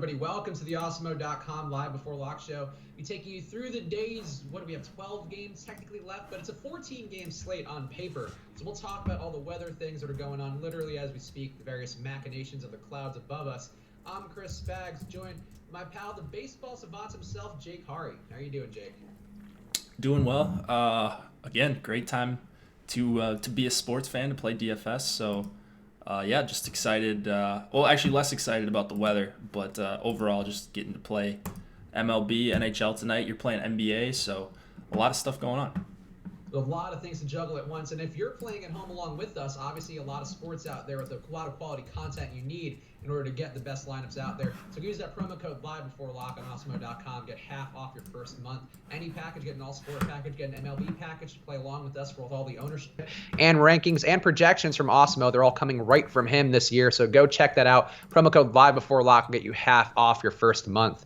everybody? Welcome to the Awesemo.com Live Before Lock Show. We take you through the days. What do we have? 12 games technically left, but it's a 14-game slate on paper. So we'll talk about all the weather things that are going on literally as we speak, the various machinations of the clouds above us. I'm Chris Spags, joined by my pal, the baseball savant himself, Jake Hari. How are you doing, Jake? Doing well. Again, great time to be a sports fan, to play DFS. So. Just excited. Actually less excited about the weather, but overall just getting to play MLB, NHL tonight. You're playing NBA, so a lot of stuff going on. A lot of things to juggle at once, and if you're playing at home along with us, obviously a lot of sports out there with a lot of quality content you need in order to get the best lineups out there. So use that promo code LIVEBEFORELOCK on Awesemo.com. Get half off your first month. Any package, get an all-sport package, get an MLB package to play along with us with all the ownership and rankings and projections from Awesemo. They're all coming right from him this year, so go check that out. Promo code LIVEBEFORELOCK will get you half off your first month.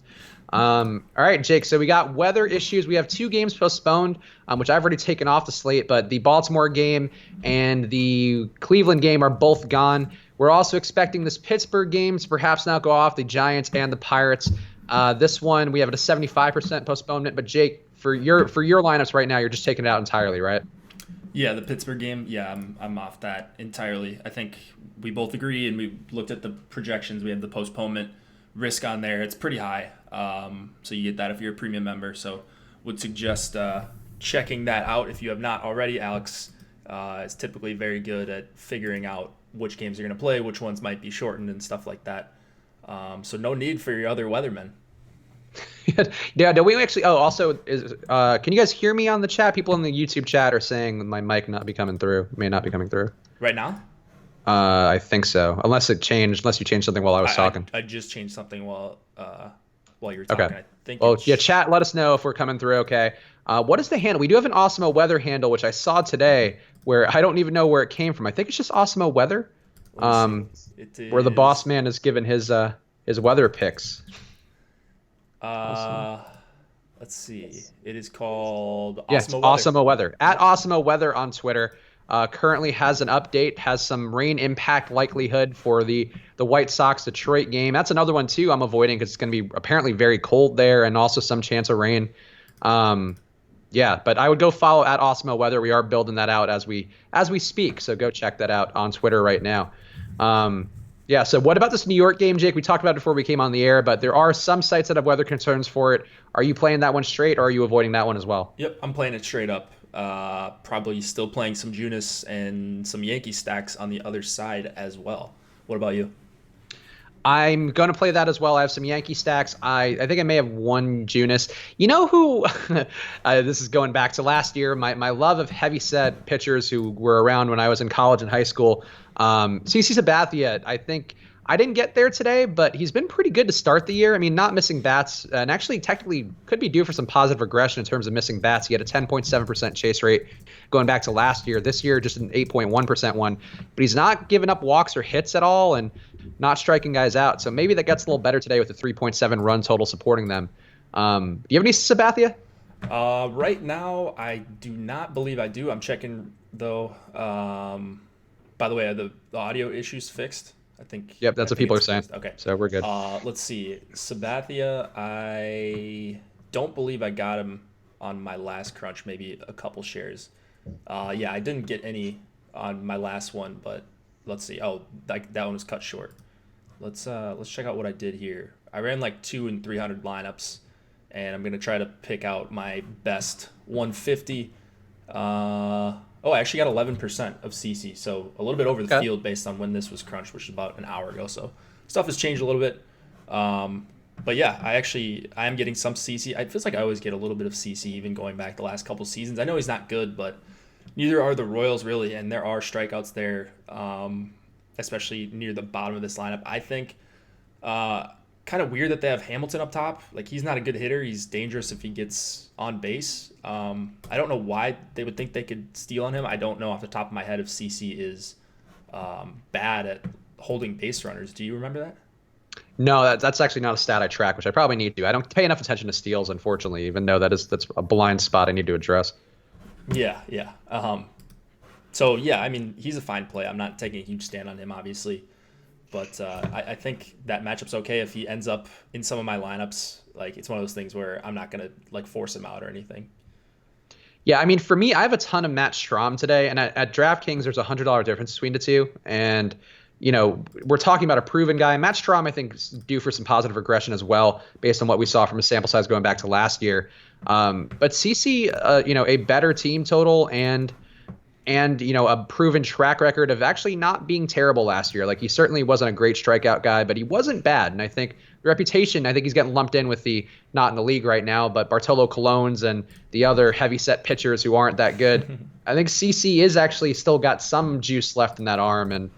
All right, Jake, so we got weather issues. We have 2 games postponed, which I've already taken off the slate, but the Baltimore game and the Cleveland game are both gone. We're also expecting this Pittsburgh game to perhaps not go off, the Giants and the Pirates. This one, we have it a 75% postponement, but Jake, for your lineups right now, you're just taking it out entirely, right? Yeah, the Pittsburgh game, I'm off that entirely. I think we both agree, and we looked at the projections. We have the postponement risk on there. It's pretty high. So you get that if you're a premium member. So would suggest checking that out if you have not already. Alex is typically very good at figuring out which games you're going to play, which ones might be shortened and stuff like that. So no need for your other weathermen. Yeah, no, we actually. Oh, also, can you guys hear me on the chat? People in the YouTube chat are saying my mic may not be coming through Right now. I think so, unless you changed something while I was talking. I just changed something while you were talking. Okay. I think chat, let us know if we're coming through okay. What is the handle? We do have an Awesemo Weather handle, which I saw today, where I don't even know where it came from. I think it's just Awesemo Weather, where the boss man has given his weather picks. Let's see. It is called Awesemo Weather. At Awesemo Weather on Twitter. Currently has an update, has some rain impact likelihood for the White Sox Detroit game. That's another one too I'm avoiding because it's going to be apparently very cold there and also some chance of rain. But I would go follow at Awesemo Weather. We are building that out as we speak, so go check that out on Twitter right now. So what about this New York game, Jake? We talked about it before we came on the air, but there are some sites that have weather concerns for it. Are you playing that one straight, or are you avoiding that one as well? Yep, I'm playing it straight up. Probably still playing some Junis and some Yankee stacks on the other side as well. What about you? I'm going to play that as well. I have some Yankee stacks. I think I may have one Junis. You know who, this is going back to last year, my love of heavy-set pitchers who were around when I was in college and high school. CC Sabathia, I think I didn't get there today, but he's been pretty good to start the year. I mean, not missing bats, and actually technically could be due for some positive regression in terms of missing bats. He had a 10.7% chase rate going back to last year. This year, just an 8.1% one. But he's not giving up walks or hits at all and not striking guys out. So maybe that gets a little better today with the 3.7 run total supporting them. Do you have any Sabathia? Right now, I do not believe I do. I'm checking, though. By the way, are the audio issues fixed? I think. Yep, that's what people are saying. Okay, so we're good. Let's see. Sabathia, I don't believe I got him on my last crunch. Maybe a couple shares. I didn't get any on my last one, but let's see. Oh, that one was cut short. Let's check out what I did here. I ran like 200 and 300 lineups, and I'm gonna try to pick out my best 150. I actually got 11% of CC, so a little bit over the field based on when this was crunched, which is about an hour ago. So stuff has changed a little bit. I am getting some CC. It feels like I always get a little bit of CC even going back the last couple seasons. I know he's not good, but neither are the Royals really, and there are strikeouts there, especially near the bottom of this lineup. I think kind of weird that they have Hamilton up top. Like, he's not a good hitter. He's dangerous if he gets on base. I don't know why they would think they could steal on him. I don't know off the top of my head if CC is bad at holding base runners. Do you remember that? No, that's actually not a stat I track, which I probably need to. I don't pay enough attention to steals, unfortunately, even though that's a blind spot I need to address. Yeah. I mean, he's a fine play. I'm not taking a huge stand on him, obviously. But I think that matchup's okay if he ends up in some of my lineups. Like, it's one of those things where I'm not gonna like force him out or anything. Yeah, I mean, for me, I have a ton of Matt Strahm today, and at DraftKings, there's $100 difference between the two. And, we're talking about a proven guy. Matt Strahm, I think, is due for some positive regression as well, based on what we saw from a sample size going back to last year. But CC, a better team total and a proven track record of actually not being terrible last year. Like, he certainly wasn't a great strikeout guy, but he wasn't bad. And I think the reputation, I think he's getting lumped in with the not in the league right now, but Bartolo Colon's and the other heavy set pitchers who aren't that good. I think CC is actually still got some juice left in that arm, and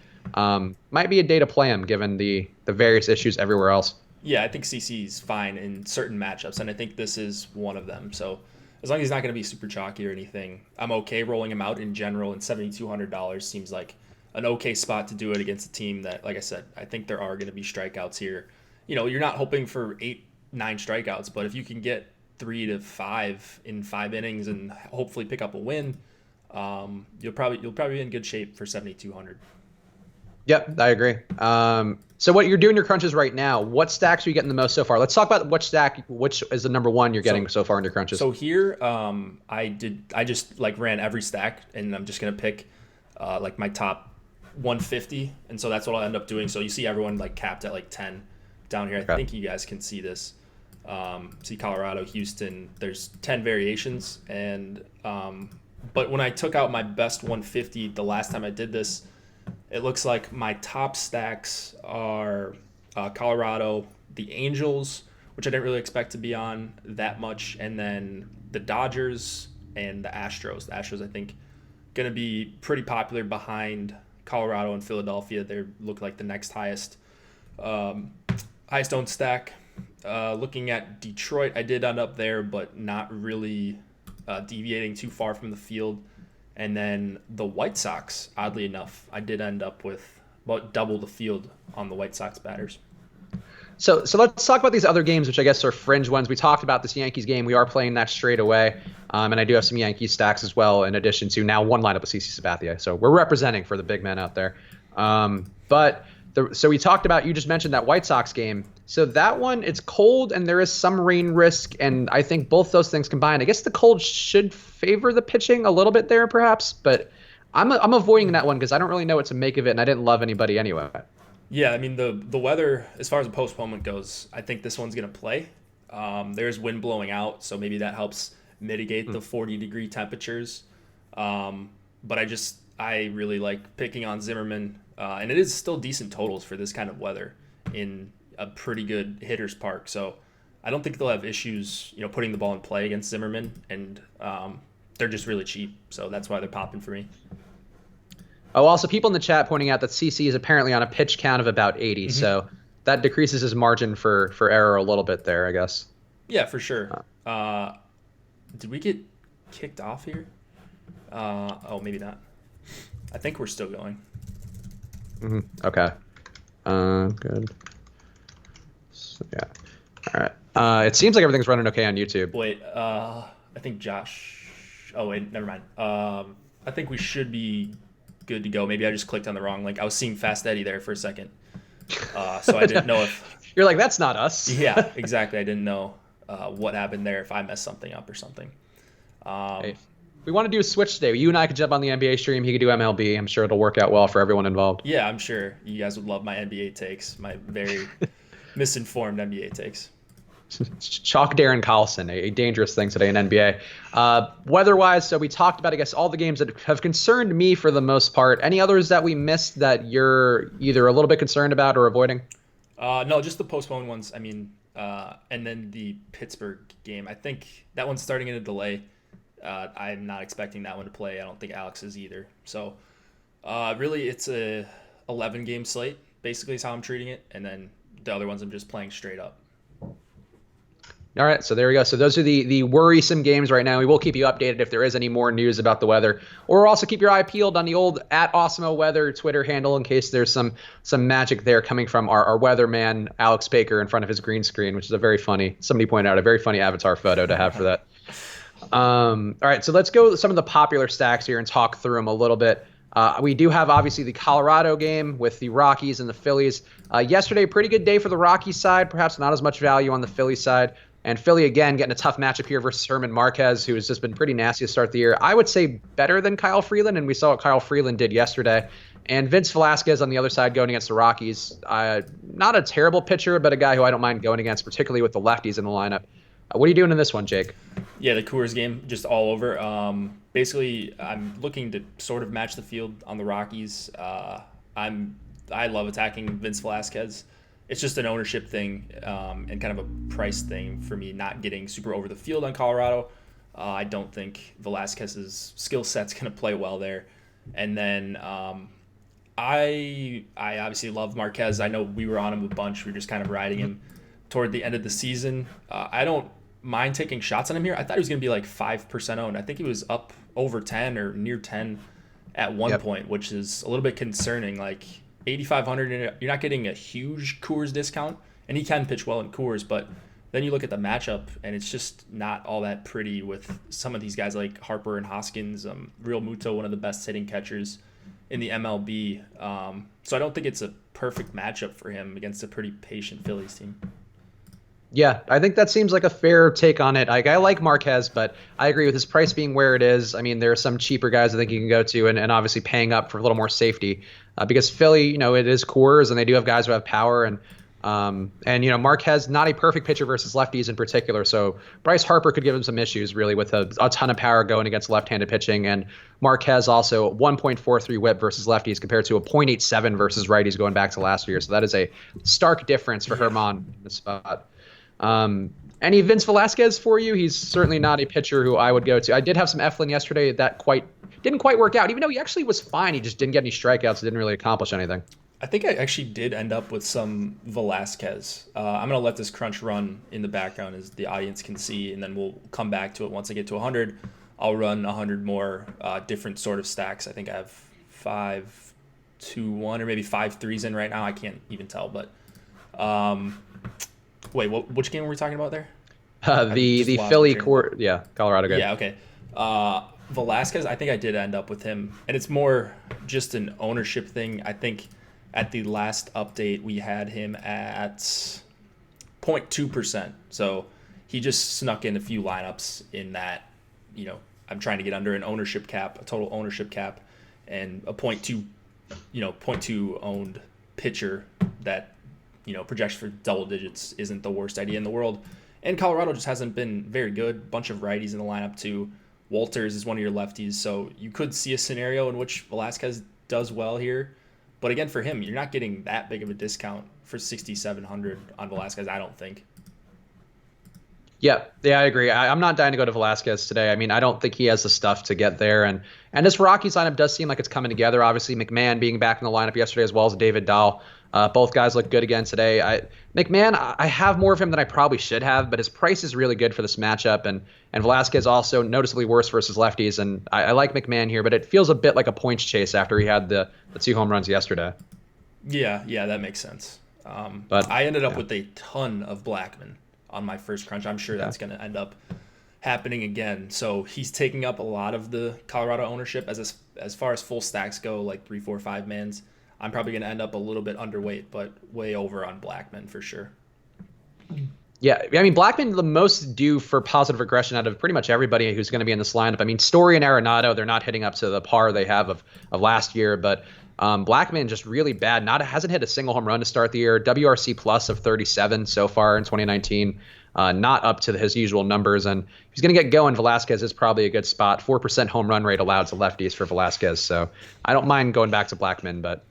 might be a day to play him given the various issues everywhere else. Yeah, I think CC's fine in certain matchups, and I think this is one of them. So as long as he's not going to be super chalky or anything, I'm okay rolling him out in general. And $7,200 seems like an okay spot to do it against a team that, like I said, I think there are going to be strikeouts here. You're not hoping for 8-9 strikeouts, but if you can get 3 to 5 in 5 innings and hopefully pick up a win, you'll probably be in good shape for 7,200. Yep, I agree. So what you're doing your crunches right now, what stacks are you getting the most so far? Let's talk about which is the number one you're getting so far in your crunches. So here, I just like ran every stack, and I'm just going to pick like my top 150. And so that's what I'll end up doing. So you see everyone like capped at like 10 down here. I think you guys can see this. See Colorado, Houston, there's 10 variations. And, but when I took out my best 150, the last time I did this, it looks like my top stacks are Colorado, the Angels, which I didn't really expect to be on that much, and then the Dodgers and the Astros. The Astros, I think, going to be pretty popular behind Colorado and Philadelphia. They look like the next highest owned stack. Looking at Detroit, I did end up there, but not really deviating too far from the field. And then the White Sox, oddly enough, I did end up with about double the field on the White Sox batters. So let's talk about these other games, which I guess are fringe ones. We talked about this Yankees game. We are playing that straight away. And I do have some Yankees stacks as well, in addition to now one lineup with CC Sabathia. So we're representing for the big men out there. So we talked about, you just mentioned that White Sox game. So that one, it's cold and there is some rain risk. And I think both those things combined, I guess the cold should favor the pitching a little bit there perhaps. But I'm avoiding that one because I don't really know what to make of it. And I didn't love anybody anyway. Yeah, I mean, the weather, as far as the postponement goes, I think this one's going to play. There's wind blowing out, so maybe that helps mitigate the 40-degree temperatures. But I really like picking on Zimmerman. And it is still decent totals for this kind of weather in a pretty good hitter's park. So I don't think they'll have issues, putting the ball in play against Zimmerman. And they're just really cheap. So that's why they're popping for me. Oh, also people in the chat pointing out that CC is apparently on a pitch count of about 80. Mm-hmm. So that decreases his margin for error a little bit there, I guess. Yeah, for sure. Did we get kicked off here? Maybe not. I think we're still going. Mm-hmm. Okay. Good. So, yeah. All right. It seems like everything's running okay on YouTube. Wait, I think Josh. Oh, wait, never mind. I think we should be good to go. Maybe I just clicked on the wrong link. I was seeing Fast Eddie there for a second. So I didn't know if. You're like, that's not us. Yeah, exactly. I didn't know what happened there, if I messed something up or something. Hey, we want to do a switch today. You and I could jump on the NBA stream. He could do MLB. I'm sure it'll work out well for everyone involved. Yeah, I'm sure you guys would love my NBA takes, my very misinformed NBA takes. Chalk Darren Collison, a dangerous thing today in NBA. Weather-wise, so we talked about, I guess, all the games that have concerned me for the most part. Any others that we missed that you're either a little bit concerned about or avoiding? No, just the postponed ones. I mean, and then the Pittsburgh game. I think that one's starting in a delay. I'm not expecting that one to play. I don't think Alex is either. So really it's a 11-game slate, basically is how I'm treating it. And then the other ones I'm just playing straight up. All right, so there we go. So those are the worrisome games right now. We will keep you updated if there is any more news about the weather. Or also keep your eye peeled on the old @AwesomeOweather Twitter handle in case there's some magic there coming from our weatherman, Alex Baker, in front of his green screen, which is a very funny, somebody pointed out, a very funny avatar photo to have for that. All right, so let's go to some of the popular stacks here and talk through them a little bit. We do have obviously the Colorado game with the Rockies and the Phillies. Yesterday, pretty good day for the Rockies side, perhaps not as much value on the Phillies side. And Philly, again, getting a tough matchup here versus Herman Marquez, who has just been pretty nasty to start the year. I would say better than Kyle Freeland, and we saw what Kyle Freeland did yesterday. And Vince Velasquez on the other side going against the Rockies. Not a terrible pitcher, but a guy who I don't mind going against, particularly with the lefties in the lineup. What are you doing in this one, Jake? Yeah, the Coors game, just all over. Basically, I'm looking to sort of match the field on the Rockies. I love attacking Vince Velasquez. It's just an ownership thing and kind of a price thing for me, not getting super over the field on Colorado. I don't think Velasquez's skill set's going to play well there. And then I obviously love Marquez. I know we were on him a bunch. We were just kind of riding him toward the end of the season. I don't mind taking shots on him here. I thought he was going to be like 5% owned. I think he was up over 10 or near 10 at one point, which is a little bit concerning. Like 8,500, you're not getting a huge Coors discount, and he can pitch well in Coors, but then you look at the matchup, and it's just not all that pretty with some of these guys like Harper and Hoskins. Real Muto, one of the best hitting catchers in the MLB. So I don't think it's a perfect matchup for him against a pretty patient Phillies team. Yeah, I think that seems like a fair take on it. I like Marquez, but I agree with his price being where it is. I mean, there are some cheaper guys I think you can go to, and obviously paying up for a little more safety. Because Philly, it is Coors, and they do have guys who have power, and Marquez, not a perfect pitcher versus lefties in particular. So Bryce Harper could give him some issues really with a ton of power going against left-handed pitching, and Marquez also 1.43 WHIP versus lefties compared to a 0.87 versus righties going back to last year. So that is a stark difference for Herman in the spot. Any Vince Velasquez for you? He's certainly not a pitcher who I would go to. I did have some Eflin yesterday that didn't quite work out, even though he actually was fine. He just didn't get any strikeouts. Didn't really accomplish anything. I think I actually did end up with some Velasquez. I'm going to let this crunch run in the background as the audience can see, and then we'll come back to it once I get to 100. I'll run 100 more different sort of stacks. I think I have 5, 2, 1, or maybe 5 threes in right now. I can't even tell, but wait, which game were we talking about there? The Philly court, Colorado game. Yeah, okay. Velasquez, I think I did end up with him, and it's more just an ownership thing. I think at the last update we had him at 0.2%, so he just snuck in a few lineups in that. I'm trying to get under an ownership cap, a total ownership cap, and a 0.2 owned pitcher that projects for double digits isn't the worst idea in the world. And Colorado just hasn't been very good. Bunch of righties in the lineup too. Walters is one of your lefties, so you could see a scenario in which Velasquez does well here. But again, for him, you're not getting that big of a discount for 6,700 on Velasquez, I don't think. Yeah, I agree. I'm not dying to go to Velasquez today. I mean, I don't think he has the stuff to get there. And this Rockies lineup does seem like it's coming together. Obviously, McMahon being back in the lineup yesterday as well as David Dahl. Both guys look good again today. McMahon, I have more of him than I probably should have, but his price is really good for this matchup. And Velasquez also noticeably worse versus lefties. And I like McMahon here, but it feels a bit like a points chase after he had the 2 home runs yesterday. Yeah, that makes sense. But I ended up with a ton of Blackmon on my first crunch. I'm sure that's going to end up happening again. So he's taking up a lot of the Colorado ownership as far as full stacks go, like 3, 4, 5 mans. I'm probably going to end up a little bit underweight, but way over on Blackmon for sure. Yeah, I mean, Blackmon the most due for positive regression out of pretty much everybody who's going to be in this lineup. I mean, Story and Arenado, they're not hitting up to the par they have of last year, but Blackmon just really bad. Hasn't hit a single home run to start the year. WRC plus of 37 so far in 2019. Not up to his usual numbers. And if he's going to get going, Velasquez is probably a good spot. 4% home run rate allowed to lefties for Velasquez. So I don't mind going back to Blackmon, but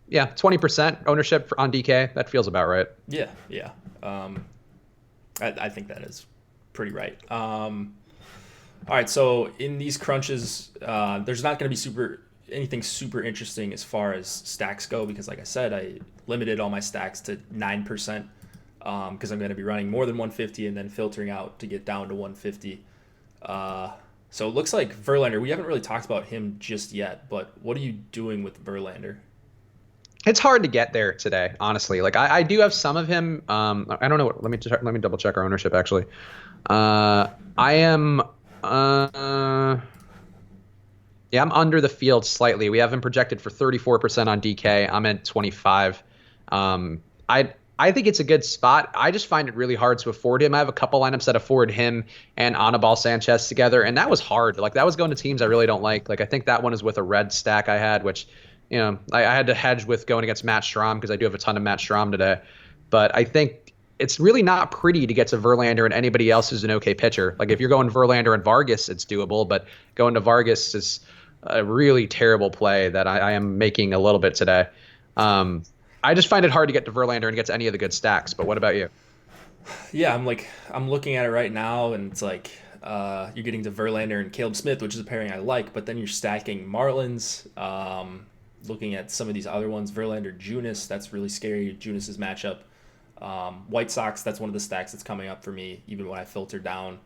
yeah, 20% ownership on DK. That feels about right. Yeah. I think that is pretty right. All right, so in these crunches, there's not going to be anything super interesting as far as stacks go because, like I said, I limited all my stacks to 9% because I'm going to be running more than 150 and then filtering out to get down to 150. So it looks like Verlander, we haven't really talked about him just yet, but what are you doing with Verlander? It's hard to get there today, honestly. Like I do have some of him. I don't know. Let me double check our ownership actually. I am. Yeah, I'm under the field slightly. We have him projected for 34% on DK. I'm at 25. I think it's a good spot. I just find it really hard to afford him. I have a couple lineups that afford him and Anibal Sanchez together, and that was hard. Like that was going to teams I really don't like. Like I think that one is with a red stack I had, which I had to hedge with going against Matt Strahm because I do have a ton of Matt Strahm today. But I think it's really not pretty to get to Verlander and anybody else who's an okay pitcher. Like if you're going Verlander and Vargas, it's doable, but going to Vargas is a really terrible play that I am making a little bit today. I just find it hard to get to Verlander and get to any of the good stacks. But what about you? Yeah, I'm looking at it right now, and it's like you're getting to Verlander and Caleb Smith, which is a pairing I like, but then you're stacking Marlins. Looking at some of these other ones, Verlander, Junis, that's really scary. Junis's matchup. White Sox, that's one of the stacks that's coming up for me, even when I filter down.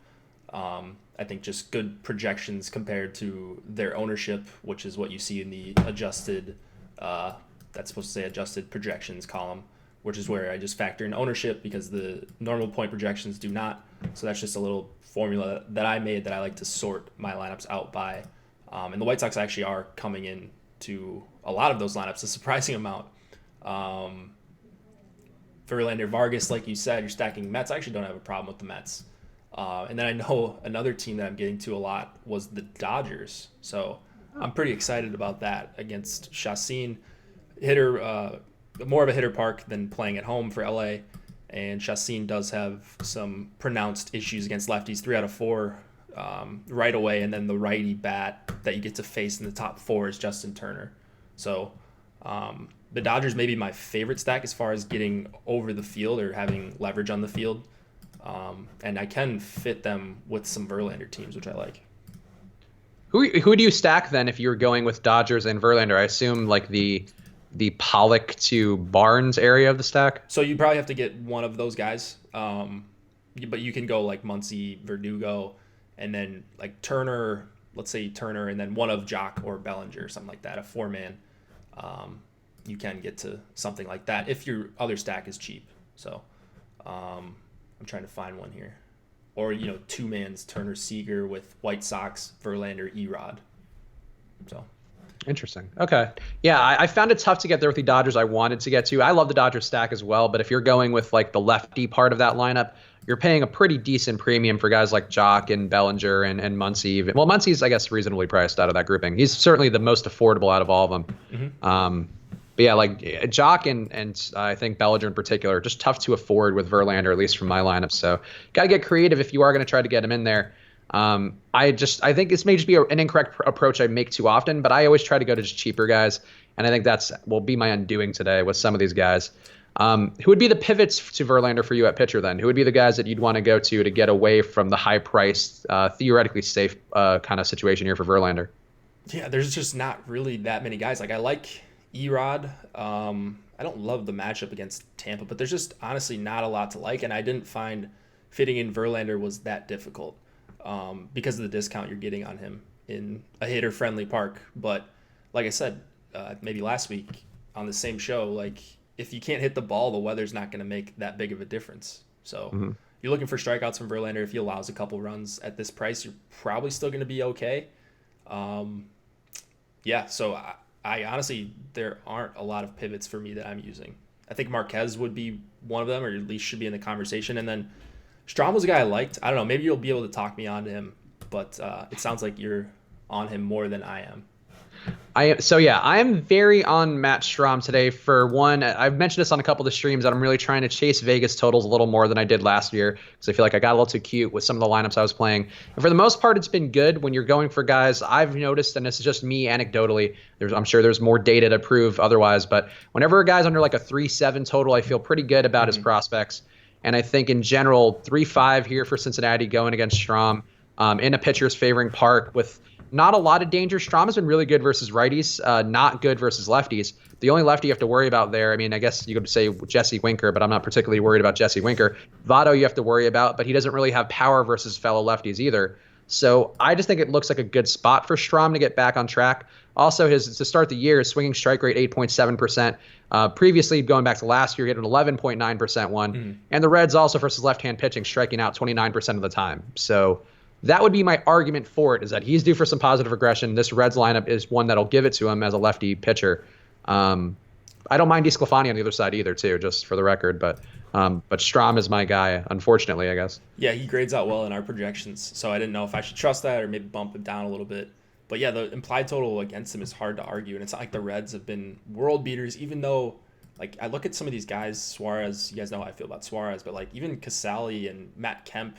I think just good projections compared to their ownership, which is what you see in the adjusted, that's supposed to say adjusted projections column, which is where I just factor in ownership because the normal point projections do not. So that's just a little formula that I made that I like to sort my lineups out by. And the White Sox actually are coming in to a lot of those lineups, a surprising amount. Verlander, Vargas, like you said, you're stacking Mets. I actually don't have a problem with the Mets. And then I know another team that I'm getting to a lot was the Dodgers. So I'm pretty excited about that against Chacin. Hitter, more of a hitter park than playing at home for LA. And Chacin does have some pronounced issues against lefties, 3 out of 4 right away. And then the righty bat that you get to face in the top 4 is Justin Turner. So the Dodgers may be my favorite stack as far as getting over the field or having leverage on the field. And I can fit them with some Verlander teams, which I like. Who do you stack then if you were going with Dodgers and Verlander? I assume like the Pollock to Barnes area of the stack. So you probably have to get one of those guys. But you can go like Muncy, Verdugo, and then like Turner, let's say Turner, and then one of Jock or Bellinger, something like that, a 4-man. You can get to something like that if your other stack is cheap. So I'm trying to find one here. Or, 2-man's Turner Seager with White Sox, Verlander, Erod. So interesting. Okay. Yeah, I found it tough to get there with the Dodgers I wanted to get to. I love the Dodgers stack as well, but if you're going with like the lefty part of that lineup, you're paying a pretty decent premium for guys like Jock and Bellinger and Muncy even. Well, Muncy's, I guess, reasonably priced out of that grouping. He's certainly the most affordable out of all of them. Mm-hmm. But yeah, like Jock and I think Bellinger in particular are just tough to afford with Verlander, at least from my lineup. So got to get creative if you are going to try to get him in there. I think this may just be an incorrect approach I make too often, but I always try to go to just cheaper guys, and I think that's will be my undoing today with some of these guys. Who would be the pivots to Verlander for you at pitcher then? Who would be the guys that you'd want to go to get away from the high-priced, theoretically safe kind of situation here for Verlander? Yeah, there's just not really that many guys. Like I like Erod. I don't love the matchup against Tampa, but there's just honestly not a lot to like, and I didn't find fitting in Verlander was that difficult. Because of the discount you're getting on him in a hitter-friendly park. But like I said, maybe last week on the same show, like if you can't hit the ball, the weather's not going to make that big of a difference. So you're looking for strikeouts from Verlander. If he allows a couple runs at this price, you're probably still going to be okay. So I honestly, there aren't a lot of pivots for me that I'm using. I think Marquez would be one of them, or at least should be in the conversation. And then Strahm was a guy I liked. I don't know. Maybe you'll be able to talk me onto him, but it sounds like you're on him more than I am. I'm very on Matt Strahm today. For one, I've mentioned this on a couple of the streams that I'm really trying to chase Vegas totals a little more than I did last year because I feel like I got a little too cute with some of the lineups I was playing. And for the most part, it's been good when you're going for guys. I've noticed, and this is just me anecdotally, I'm sure there's more data to prove otherwise, but whenever a guy's under like a 3.7 total, I feel pretty good about his prospects. And I think in general, 3.5 here for Cincinnati going against Strahm in a pitcher's favoring park with not a lot of danger. Strahm has been really good versus righties, not good versus lefties. The only lefty you have to worry about there, I mean, I guess you could say Jesse Winker, but I'm not particularly worried about Jesse Winker. Votto you have to worry about, but he doesn't really have power versus fellow lefties either. So I just think it looks like a good spot for Strahm to get back on track. Also, to start the year, his swinging strike rate 8.7%. Previously, going back to last year, he had an 11.9% one. And the Reds also versus left-hand pitching striking out 29% of the time. So That would be my argument for it, is that he's due for some positive regression. This Reds lineup is one that'll give it to him as a lefty pitcher. I don't mind DeSclafani on the other side either, too, just for the record. But Strahm is my guy, unfortunately, I guess. Yeah, he grades out well in our projections, so I didn't know if I should trust that or maybe bump him down a little bit. But yeah, the implied total against him is hard to argue, and it's not like the Reds have been world beaters, even though, like, I look at some of these guys, Suarez, you guys know how I feel about Suarez, but, like, even Casali and Matt Kemp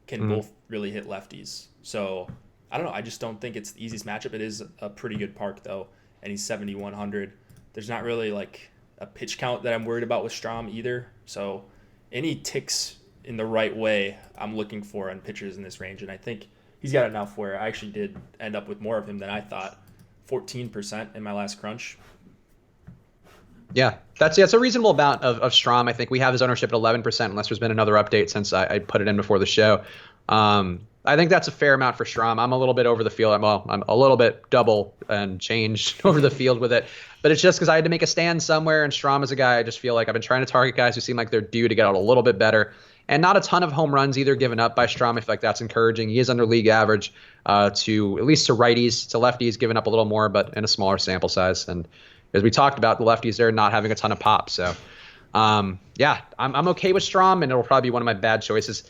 can both really hit lefties. So, I don't know, I just don't think it's the easiest matchup. It is a pretty good park, though, and he's 7,100. There's not really, like, a pitch count that I'm worried about with Strahm either. So, any ticks in the right way I'm looking for on pitchers in this range, and I think he's got enough where I actually did end up with more of him than I thought. 14% in my last crunch. Yeah, that's a reasonable amount of Strahm. I think we have his ownership at 11%, unless there's been another update since I put it in before the show. I think that's a fair amount for Strahm. I'm a little bit over the field. I'm a little bit double and changed over the field with it. But it's just because I had to make a stand somewhere, and Strahm is a guy I just feel like I've been trying to target guys who seem like they're due to get out a little bit better. And not a ton of home runs either given up by Strahm. I feel like that's encouraging. He is under league average to at least to righties, to lefties, giving up a little more, but in a smaller sample size. And as we talked about, the lefties there not having a ton of pop. So, yeah, I'm okay with Strahm, and it'll probably be one of my bad choices.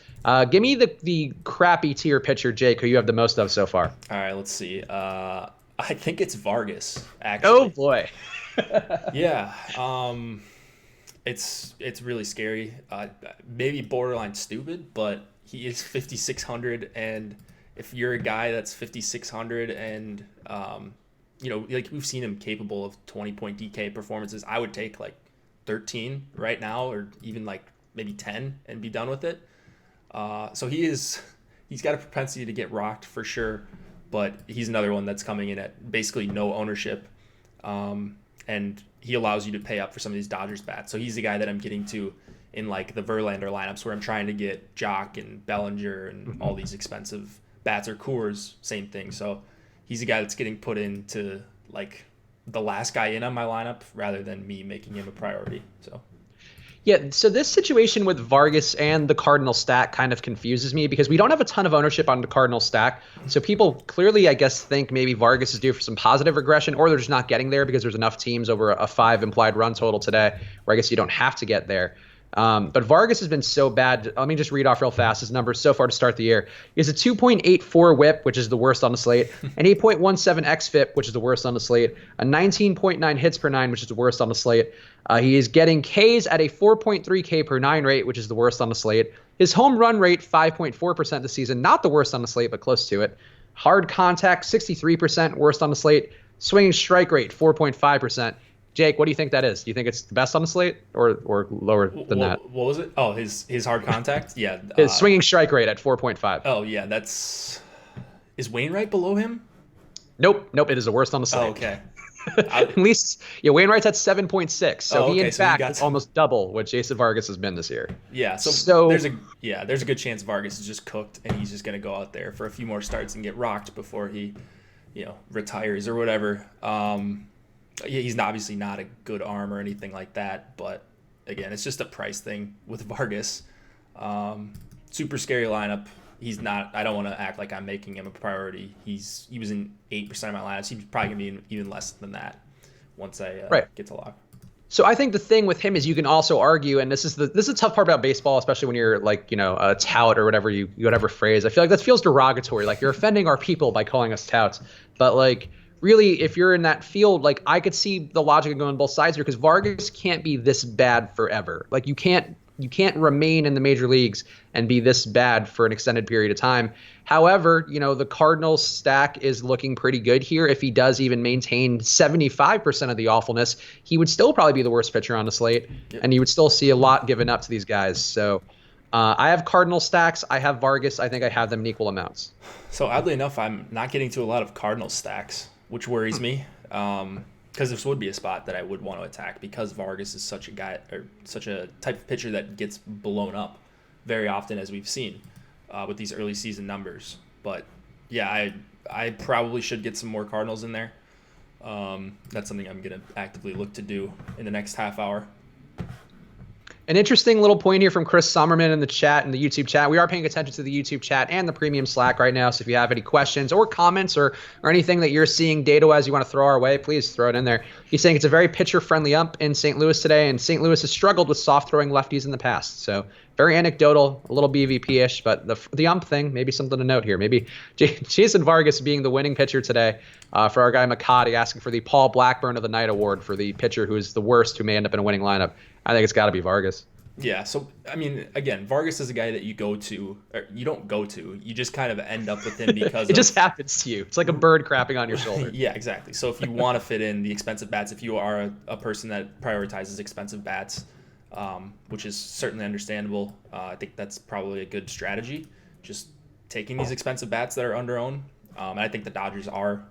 Give me the crappy tier pitcher, Jake, who you have the most of so far. All right, let's see. I think it's Vargas, actually. Oh, boy. Yeah. It's really scary. Maybe borderline stupid, but he is 5,600, and if you're a guy that's 5,600 and like we've seen him capable of 20-point DK performances, I would take like 13 right now, or even like maybe 10 and be done with it. So he's got a propensity to get rocked for sure, but he's another one that's coming in at basically no ownership. And he allows you to pay up for some of these Dodgers bats. So he's the guy that I'm getting to in like the Verlander lineups where I'm trying to get Jock and Bellinger and all these expensive bats, or Coors, same thing. So he's a guy that's getting put into like the last guy in on my lineup rather than me making him a priority. So. Yeah, so this situation with Vargas and the Cardinal stack kind of confuses me because we don't have a ton of ownership on the Cardinal stack. So people clearly, I guess, think maybe Vargas is due for some positive regression, or they're just not getting there because there's enough teams over a 5 implied run total today where I guess you don't have to get there. But Vargas has been so bad. Let me just read off real fast his numbers so far to start the year. He has a 2.84 whip, which is the worst on the slate, an 8.17 xFIP, which is the worst on the slate, a 19.9 hits per nine, which is the worst on the slate. He is getting Ks at a 4.3 K per nine rate, which is the worst on the slate. His home run rate, 5.4% this season, not the worst on the slate, but close to it. Hard contact, 63%, worst on the slate. Swinging strike rate, 4.5%. Jake, what do you think that is? Do you think it's the best on the slate or lower than that? What was it? Oh, his hard contact? Yeah. His swinging strike rate at 4.5. Oh, yeah. Is Wainwright below him? Nope. It is the worst on the slate. Oh, okay. At least, yeah, Wainwright's at 7.6. So he, in fact, is some... almost double what Jason Vargas has been this year. Yeah. So there's a good chance Vargas is just cooked and he's just going to go out there for a few more starts and get rocked before he, retires or whatever. He's obviously not a good arm or anything like that, but again, it's just a price thing with Vargas. Super scary lineup. He's not. I don't want to act like I'm making him a priority. He was in 8% of my lineups. He's probably gonna be even less than that once I get to lock. So I think the thing with him is you can also argue, and this is the tough part about baseball, especially when you're like a tout or whatever phrase. I feel like that feels derogatory. Like you're offending our people by calling us touts, but like. Really, if you're in that field, like I could see the logic of going both sides here because Vargas can't be this bad forever. Like you can't remain in the major leagues and be this bad for an extended period of time. However, the Cardinals stack is looking pretty good here. If he does even maintain 75% of the awfulness, he would still probably be the worst pitcher on the slate, and you would still see a lot given up to these guys. So I have Cardinal stacks. I have Vargas. I think I have them in equal amounts. So oddly enough, I'm not getting to a lot of Cardinal stacks, which worries me, because this would be a spot that I would want to attack because Vargas is such a guy or such a type of pitcher that gets blown up very often, as we've seen with these early season numbers. But yeah, I probably should get some more Cardinals in there. That's something I'm going to actively look to do in the next half hour. An interesting little point here from Chris Sommerman in the chat, in the YouTube chat. We are paying attention to the YouTube chat and the premium Slack right now. So if you have any questions or comments or anything that you're seeing data-wise you want to throw our way, please throw it in there. He's saying it's a very pitcher-friendly ump in St. Louis today, and St. Louis has struggled with soft-throwing lefties in the past. So very anecdotal, a little BVP-ish, but the ump thing, maybe something to note here. Maybe Jason Vargas being the winning pitcher today for our guy McCarty, asking for the Paul Blackburn of the Night award for the pitcher who is the worst, who may end up in a winning lineup. I think it's got to be Vargas. Yeah, so, I mean, again, Vargas is a guy that you go to, or you don't go to, you just kind of end up with him because it just happens to you. It's like a bird crapping on your shoulder. Yeah, exactly. So if you want to fit in the expensive bats, if you are a person that prioritizes expensive bats, which is certainly understandable, I think that's probably a good strategy, just taking these expensive bats that are under-owned. And I think the Dodgers are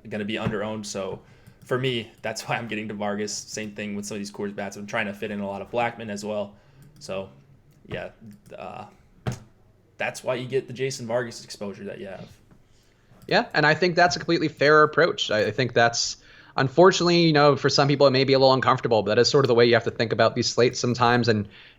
going to be under-owned, so for me, that's why I'm getting to Vargas. Same thing with some of these Coors bats. I'm trying to fit in a lot of Blackman as well. So, yeah, that's why you get the Jason Vargas exposure that you have. Yeah, and I think that's a completely fair approach. I think that's, unfortunately, for some people it may be a little uncomfortable, but that is sort of the way you have to think about these slates sometimes.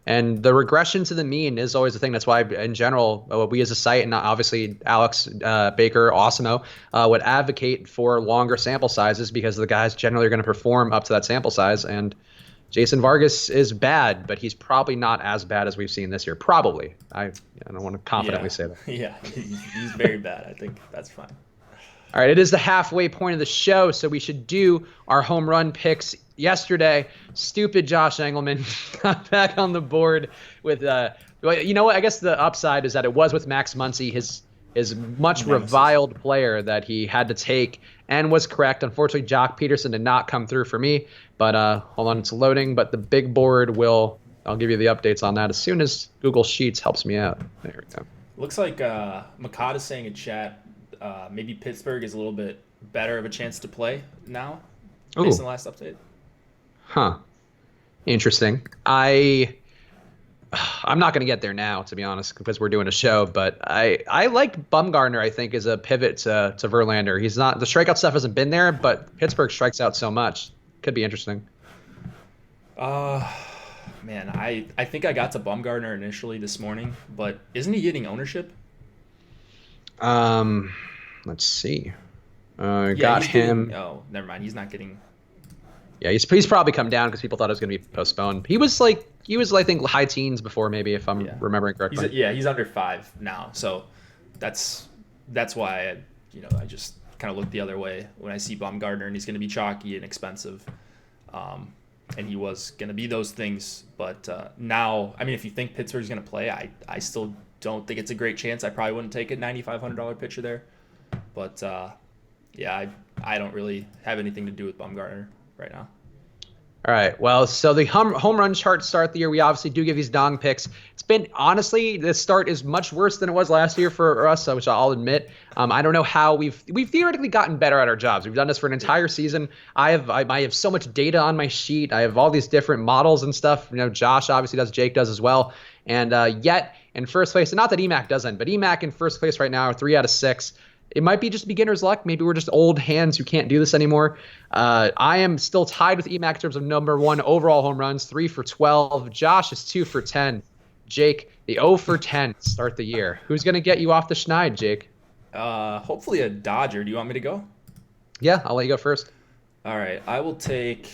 And the regression to the mean is always the thing. That's why, in general, we as a site, and obviously Alex Baker, Awesemo, would advocate for longer sample sizes, because the guys generally are going to perform up to that sample size. And Jason Vargas is bad, but he's probably not as bad as we've seen this year. Probably. I don't want to confidently say that. Yeah, he's very bad. I think that's fine. All right, it is the halfway point of the show, so we should do our home run picks. Yesterday, stupid Josh Engelman got back on the board with, you know what? I guess the upside is that it was with Max Muncy, his much reviled player that he had to take, and was correct. Unfortunately, Jock Peterson did not come through for me, but hold on, it's loading. But the big board I'll give you the updates on that as soon as Google Sheets helps me out. There we go. Looks like Makata is saying in chat, maybe Pittsburgh is a little bit better of a chance to play now, based on the last update. Huh. Interesting. I'm not going to get there now, to be honest, because we're doing a show, but I like Bumgarner, I think, as a pivot to Verlander. He's not, the strikeout stuff hasn't been there, but Pittsburgh strikes out so much. Could be interesting. Man, I think I got to Bumgarner initially this morning, but isn't he getting ownership? Let's see. Got him. Never mind. He's not getting. Yeah, he's probably come down because people thought it was going to be postponed. He was I think high teens before, maybe, if I'm remembering correctly. He's under 5 now, so that's why I just kind of look the other way when I see Bumgarner, and he's going to be chalky and expensive, and he was going to be those things. But now, I mean, if you think Pittsburgh's going to play, I still don't think it's a great chance. I probably wouldn't take a $9,500 pitcher there, but I don't really have anything to do with Bumgarner right now. All right. Well, so the home run chart start the year, we obviously do give these dong picks. It's been, honestly, this start is much worse than it was last year for us, which I'll admit. I don't know how we've theoretically gotten better at our jobs. We've done this for an entire season. I have so much data on my sheet. I have all these different models and stuff. Josh obviously does, Jake does as well. And yet in first place, and not that EMAC doesn't, but EMAC in first place right now are 3 out of 6. It might be just beginner's luck. Maybe we're just old hands who can't do this anymore. I am still tied with EMAC in terms of number 1 overall home runs, 3 for 12. Josh is 2 for 10. Jake, the 0 for 10 start the year. Who's going to get you off the schneid, Jake? Hopefully a Dodger. Do you want me to go? Yeah, I'll let you go first. All right. I will take,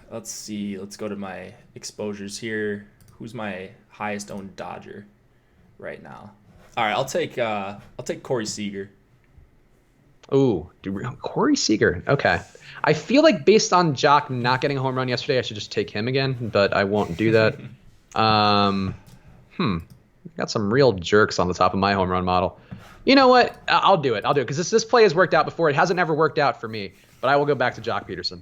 let's see. Let's go to my exposures here. Who's my highest owned Dodger right now? All right. I'll take Corey Seager. Ooh, Corey Seager. Okay. I feel like based on Jock not getting a home run yesterday, I should just take him again, but I won't do that. Got some real jerks on the top of my home run model. You know what? I'll do it because this play has worked out before. It hasn't ever worked out for me, but I will go back to Jock Peterson.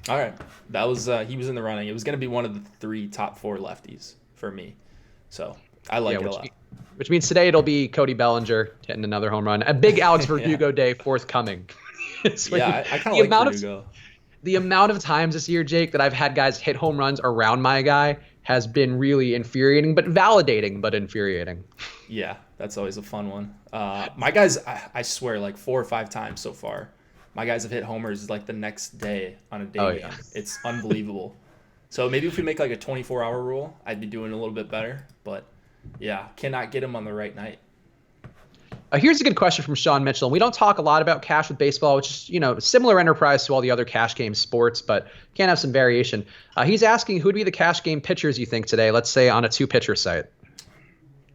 All right. That was he was in the running. It was going to be one of the 3 top 4 lefties for me. So I like it a lot. Which means today it'll be Cody Bellinger hitting another home run. A big Alex Verdugo day forthcoming. I kind of like Verdugo. The amount of times this year, Jake, that I've had guys hit home runs around my guy has been really infuriating, but validating, but infuriating. Yeah, that's always a fun one. My guys, I swear, like 4 or 5 times so far, my guys have hit homers like the next day on a day game. It's unbelievable. So maybe if we make like a 24-hour rule, I'd be doing a little bit better. But yeah, cannot get him on the right night. Here's a good question from Sean Mitchell. We don't talk a lot about cash with baseball, which is, similar enterprise to all the other cash game sports, but can have some variation. He's asking who'd be the cash game pitchers you think today, let's say on a two-pitcher site.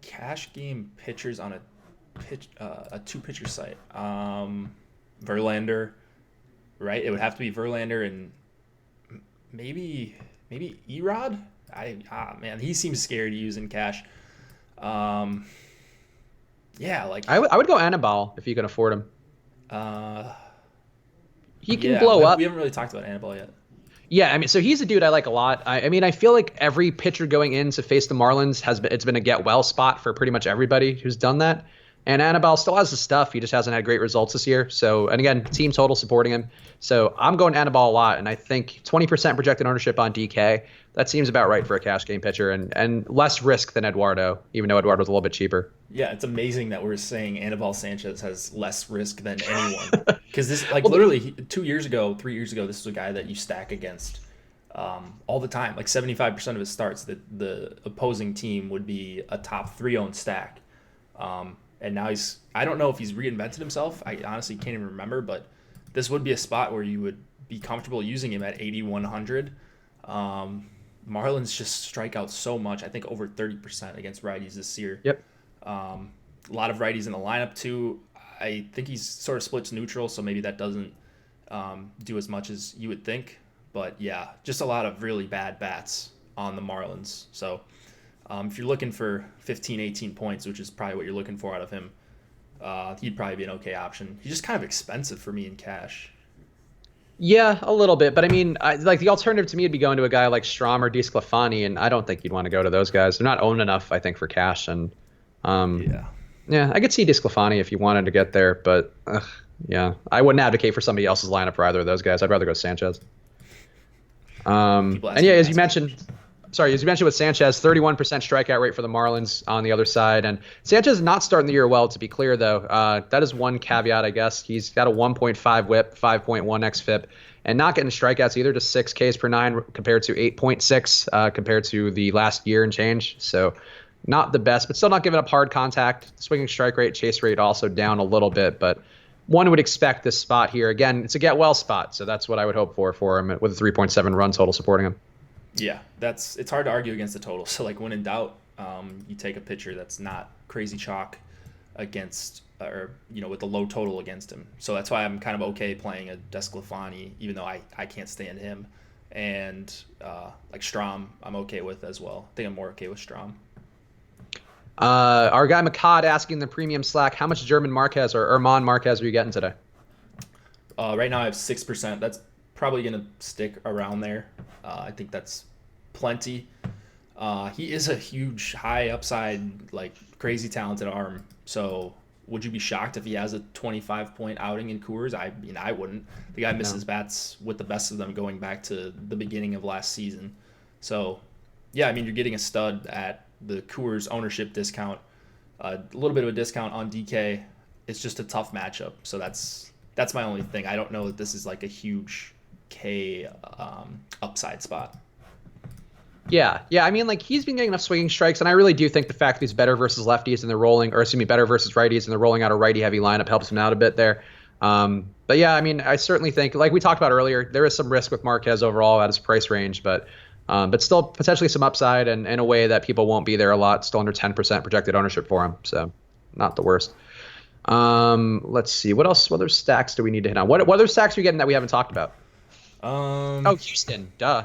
Cash game pitchers on a two-pitcher site. Verlander, right? It would have to be Verlander and maybe Erod. Man, he seems scary to use in cash. Yeah, like I would go Anibal if you can afford him. He can blow up. We haven't really talked about Anibal yet. Yeah, I mean, so he's a dude I like a lot. I feel like every pitcher going in to face the Marlins it's been a get well spot for pretty much everybody who's done that. And Anibal still has the stuff. He just hasn't had great results this year. So, and again, team total supporting him. So I'm going Anibal a lot, and I think 20% projected ownership on DK. That seems about right for a cash game pitcher, and less risk than Eduardo, even though Eduardo's a little bit cheaper. Yeah, it's amazing that we're saying Anibal Sanchez has less risk than anyone. Because this, literally 3 years ago, this was a guy that you stack against all the time. Like 75% of his starts, the opposing team would be a top 3 owned stack. And now I don't know if he's reinvented himself. I honestly can't even remember, but this would be a spot where you would be comfortable using him at 8,100. Marlins just strike out so much. I think over 30% against righties this year. Yep. A lot of righties in the lineup too. I think he's sort of splits neutral, so maybe that doesn't do as much as you would think. But yeah, just a lot of really bad bats on the Marlins. So if you're looking for 15, 18 points, which is probably what you're looking for out of him, he'd probably be an okay option. He's just kind of expensive for me in cash. Yeah, a little bit. But I mean, like the alternative to me would be going to a guy like Strom or DeSclafani, and I don't think you'd want to go to those guys. They're not owned enough, I think, for cash. And yeah, I could see DeSclafani if you wanted to get there, but yeah, I wouldn't advocate for somebody else's lineup for either of those guys. I'd rather go Sanchez. And yeah, as you mentioned with Sanchez, 31% strikeout rate for the Marlins on the other side. And Sanchez is not starting the year well, to be clear, though. That is one caveat, I guess. He's got a 1.5 whip, 5.1 xFIP, and not getting strikeouts either, just 6 Ks per 9 compared to 8.6 compared to the last year and change. So not the best, but still not giving up hard contact. Swinging strike rate, chase rate also down a little bit, but one would expect this spot here. Again, it's a get well spot, so that's what I would hope for him with a 3.7 run total supporting him. Yeah, it's hard to argue against the total. So like when in doubt, you take a pitcher that's not crazy chalk against, or with the low total against him. So that's why I'm kind of okay playing a DeSclafani, even though I can't stand him. And like Strom, I'm okay with as well. I think I'm more okay with Strom. Our guy Makad asking the premium Slack, how much German Marquez or Herman Marquez are you getting today? Right now I have 6%. That's probably going to stick around there. I think that's plenty. He is a huge, high upside, like crazy talented arm. So would you be shocked if he has a 25-point outing in Coors? I mean, I wouldn't. The guy misses bats with the best of them going back to the beginning of last season. So, yeah, I mean, you're getting a stud at the Coors ownership discount, a little bit of a discount on DK. It's just a tough matchup. So that's my only thing. I don't know that this is like a huge K upside spot. Yeah. I mean, like he's been getting enough swinging strikes, and I really do think the fact that he's better versus lefties and better versus righties and they're rolling out a righty heavy lineup helps him out a bit there. But yeah, I mean, I certainly think, like we talked about earlier, there is some risk with Marquez overall at his price range, but still potentially some upside and in a way that people won't be there a lot. Still under 10% projected ownership for him, so not the worst. Let's see, what other stacks do we need to hit on? What other stacks are we getting that we haven't talked about? Houston, duh.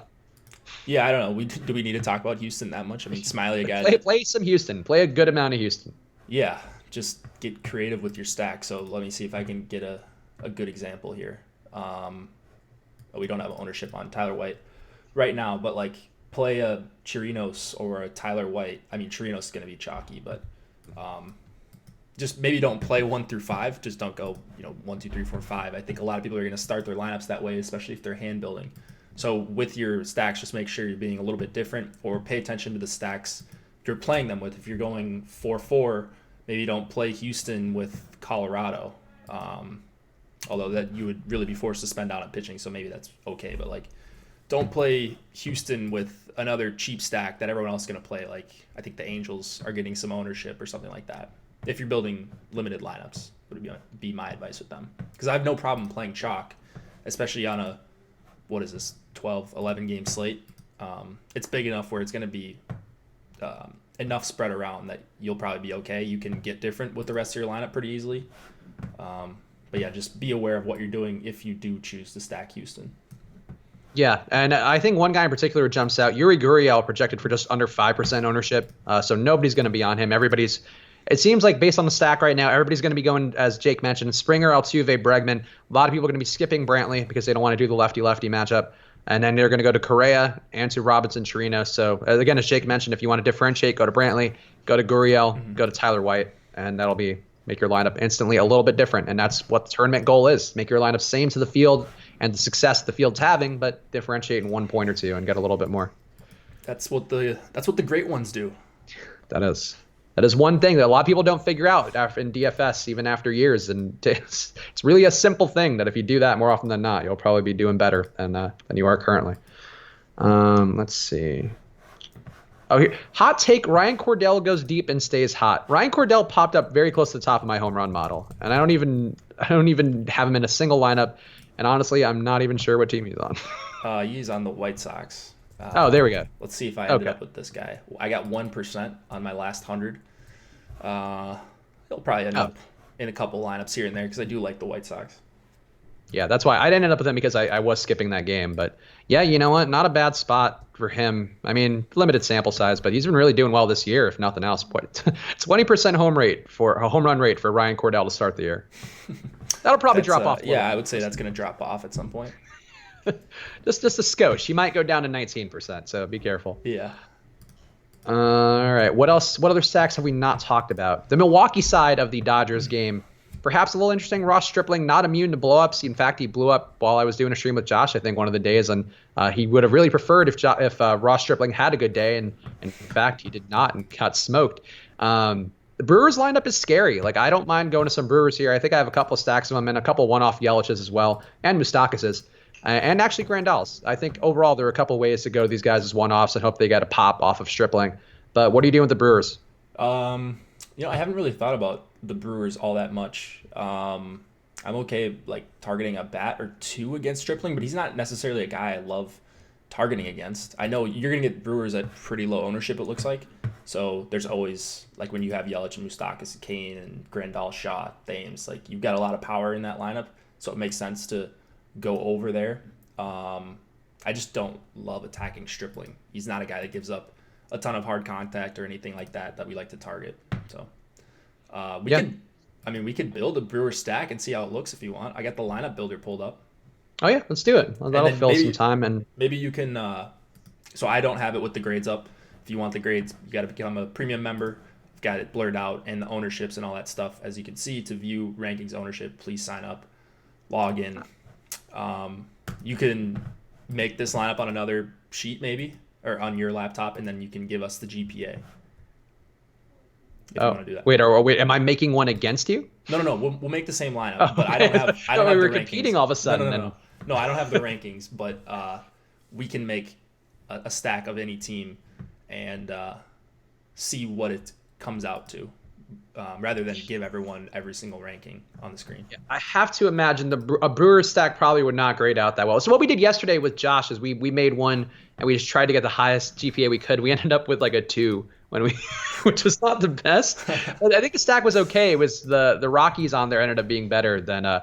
Yeah, I don't know. Do we need to talk about Houston that much? I mean, Smiley, a guy. Play some Houston. Play a good amount of Houston. Yeah, just get creative with your stack. So let me see if I can get a good example here. We don't have ownership on Tyler White right now, but like play a Chirinos or a Tyler White. I mean, Chirinos is going to be chalky, but just maybe don't play 1 through 5. Just don't go 1, 2, 3, 4, 5. I think a lot of people are going to start their lineups that way, especially if they're hand building. So with your stacks, just make sure you're being a little bit different, or pay attention to the stacks you're playing them with. If you're going 4-4, maybe don't play Houston with Colorado. Although that you would really be forced to spend out on pitching, so maybe that's okay. But like don't play Houston with another cheap stack that everyone else is going to play. Like, I think the Angels are getting some ownership or something like that. If you're building limited lineups, would be my advice with them. Because I have no problem playing chalk, especially on a, 12, 11 game slate. It's big enough where it's going to be enough spread around that you'll probably be okay. You can get different with the rest of your lineup pretty easily. But yeah, just be aware of what you're doing if you do choose to stack Houston. Yeah, and I think one guy in particular jumps out. Yuri Gurriel projected for just under 5% ownership, so nobody's going to be on him. It seems like based on the stack right now, everybody's going to be going, as Jake mentioned, Springer, Altuve, Bregman. A lot of people are going to be skipping Brantley because they don't want to do the lefty-lefty matchup. And then they're going to go to Correa and to Robinson Chirino. So, again, as Jake mentioned, if you want to differentiate, go to Brantley, go to Gurriel, go to Tyler White, and that'll make your lineup instantly a little bit different. And that's what the tournament goal is. Make your lineup same to the field and the success the field's having, but differentiate in 1 point or two and get a little bit more. That's what the great ones do. That is one thing that a lot of people don't figure out in DFS, even after years. And it's really a simple thing that if you do that more often than not, you'll probably be doing better than you are currently. Let's see. Oh, here. Hot take, Ryan Cordell goes deep and stays hot. Ryan Cordell popped up very close to the top of my home run model. And I don't even have him in a single lineup. And honestly, I'm not even sure what team he's on. He's on the White Sox. There we go. Let's see if I ended up with this guy. I got 1% on my last 100. He'll probably end up in a couple lineups here and there because I do like the White Sox. Yeah, that's why I ended up with him because I was skipping that game. But yeah, you know what? Not a bad spot for him. I mean, limited sample size, but he's been really doing well this year, if nothing else. 20% home run rate for Ryan Cordell to start the year. That'll probably drop off. Yeah, I would say that's going to drop off at some point. just a skosh. He might go down to 19%, so be careful. Yeah. All right. What else? What other stacks have we not talked about? The Milwaukee side of the Dodgers game, perhaps a little interesting. Ross Stripling not immune to blowups. In fact, he blew up while I was doing a stream with Josh, I think, one of the days, and he would have really preferred if Ross Stripling had a good day, and in fact, he did not and got smoked. The Brewers lineup is scary. Like, I don't mind going to some Brewers here. I think I have a couple of stacks of them and a couple one-off Yelich's as well, and Moustakas'. And actually Grandal's. I think overall there are a couple ways to go to these guys as one-offs and hope they get a pop off of Stripling. But what are you doing with the Brewers? I haven't really thought about the Brewers all that much. I'm okay like targeting a bat or two against Stripling, but he's not necessarily a guy I love targeting against. I know you're going to get Brewers at pretty low ownership, it looks like. So there's always, like when you have Yelich and Moustakas and Kane and Grandal, Shaw, Thames, like you've got a lot of power in that lineup. So it makes sense to go over there. I just don't love attacking Stripling. He's not a guy that gives up a ton of hard contact or anything like that we like to target. So we could build a Brewer stack and see how it looks if you want. I got the lineup builder pulled up. Oh yeah, let's do it. Well, that'll fill some time, and maybe you can. So I don't have it with the grades up. If you want the grades, you got to become a premium member. I've got it blurred out and the ownerships and all that stuff. As you can see, to view rankings ownership, please sign up, log in. You can make this lineup on another sheet maybe, or on your laptop, and then you can give us the GPA. If you want to do that. Wait, am I making one against you? No. We'll make the same lineup, but I don't have. I don't have we were the competing rankings. all of a sudden. No, I don't have the rankings, but we can make a stack of any team and see what it comes out to, rather than give everyone every single ranking on the screen. Yeah, I have to imagine a Brewers stack probably would not grade out that well. So what we did yesterday with Josh is we made one and we just tried to get the highest GPA we could. We ended up with like a 2 which was not the best. I think the stack was okay. It was the Rockies on there ended up being better than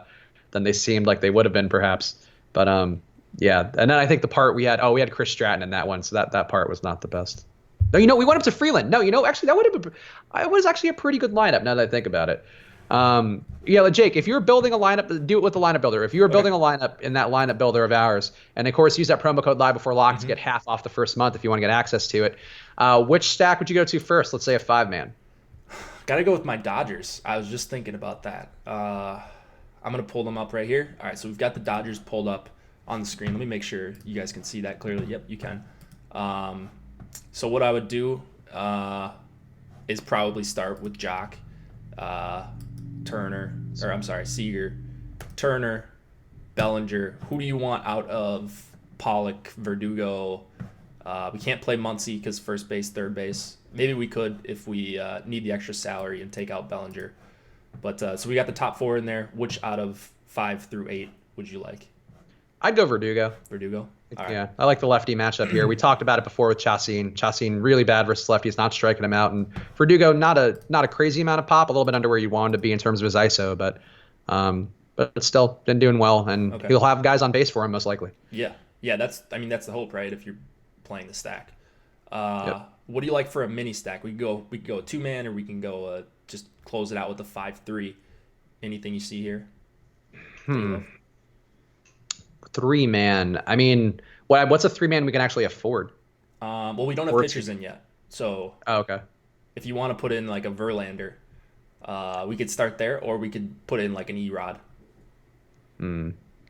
they seemed like they would have been perhaps. But yeah, and then I think the part we had Chris Stratton in that one, so that part was not the best. No, we went up to Freeland. No, actually that would have been. It was actually a pretty good lineup now that I think about it. Jake, if you're building a lineup, do it with the lineup builder. If you were building a lineup in that lineup builder of ours, and of course use that promo code live before lock to get half off the first month if you want to get access to it. Which stack would you go to first? Let's say a 5-man. Got to go with my Dodgers. I was just thinking about that. I'm going to pull them up right here. All right, so we've got the Dodgers pulled up on the screen. Let me make sure you guys can see that clearly. Yep, you can. So what I would do is probably start with Jock, Seager, Turner, Bellinger. Who do you want out of Pollock, Verdugo. We can't play Muncy because first base, third base. Maybe we could if we need the extra salary and take out Bellinger. But so we got the top 4 in there. Which out of 5 through 8 would you like? I'd go Verdugo. Verdugo? All right. Yeah, I like the lefty matchup here. We talked about it before with Chacin. Chacin really bad versus lefties, not striking him out. And Verdugo, not a crazy amount of pop, a little bit under where you want him to be in terms of his ISO, but still been doing well, and he'll have guys on base for him most likely. Yeah, that's the hope, right? If you're playing the stack. What do you like for a mini stack? We can go a 2-man, or we can go just close it out with a 5-3. Anything you see here? 3-man. I mean, what's a 3-man we can actually afford? Well, we don't have pitchers in yet, so. Oh, okay. If you want to put in like a Verlander, we could start there, or we could put in like an Erod.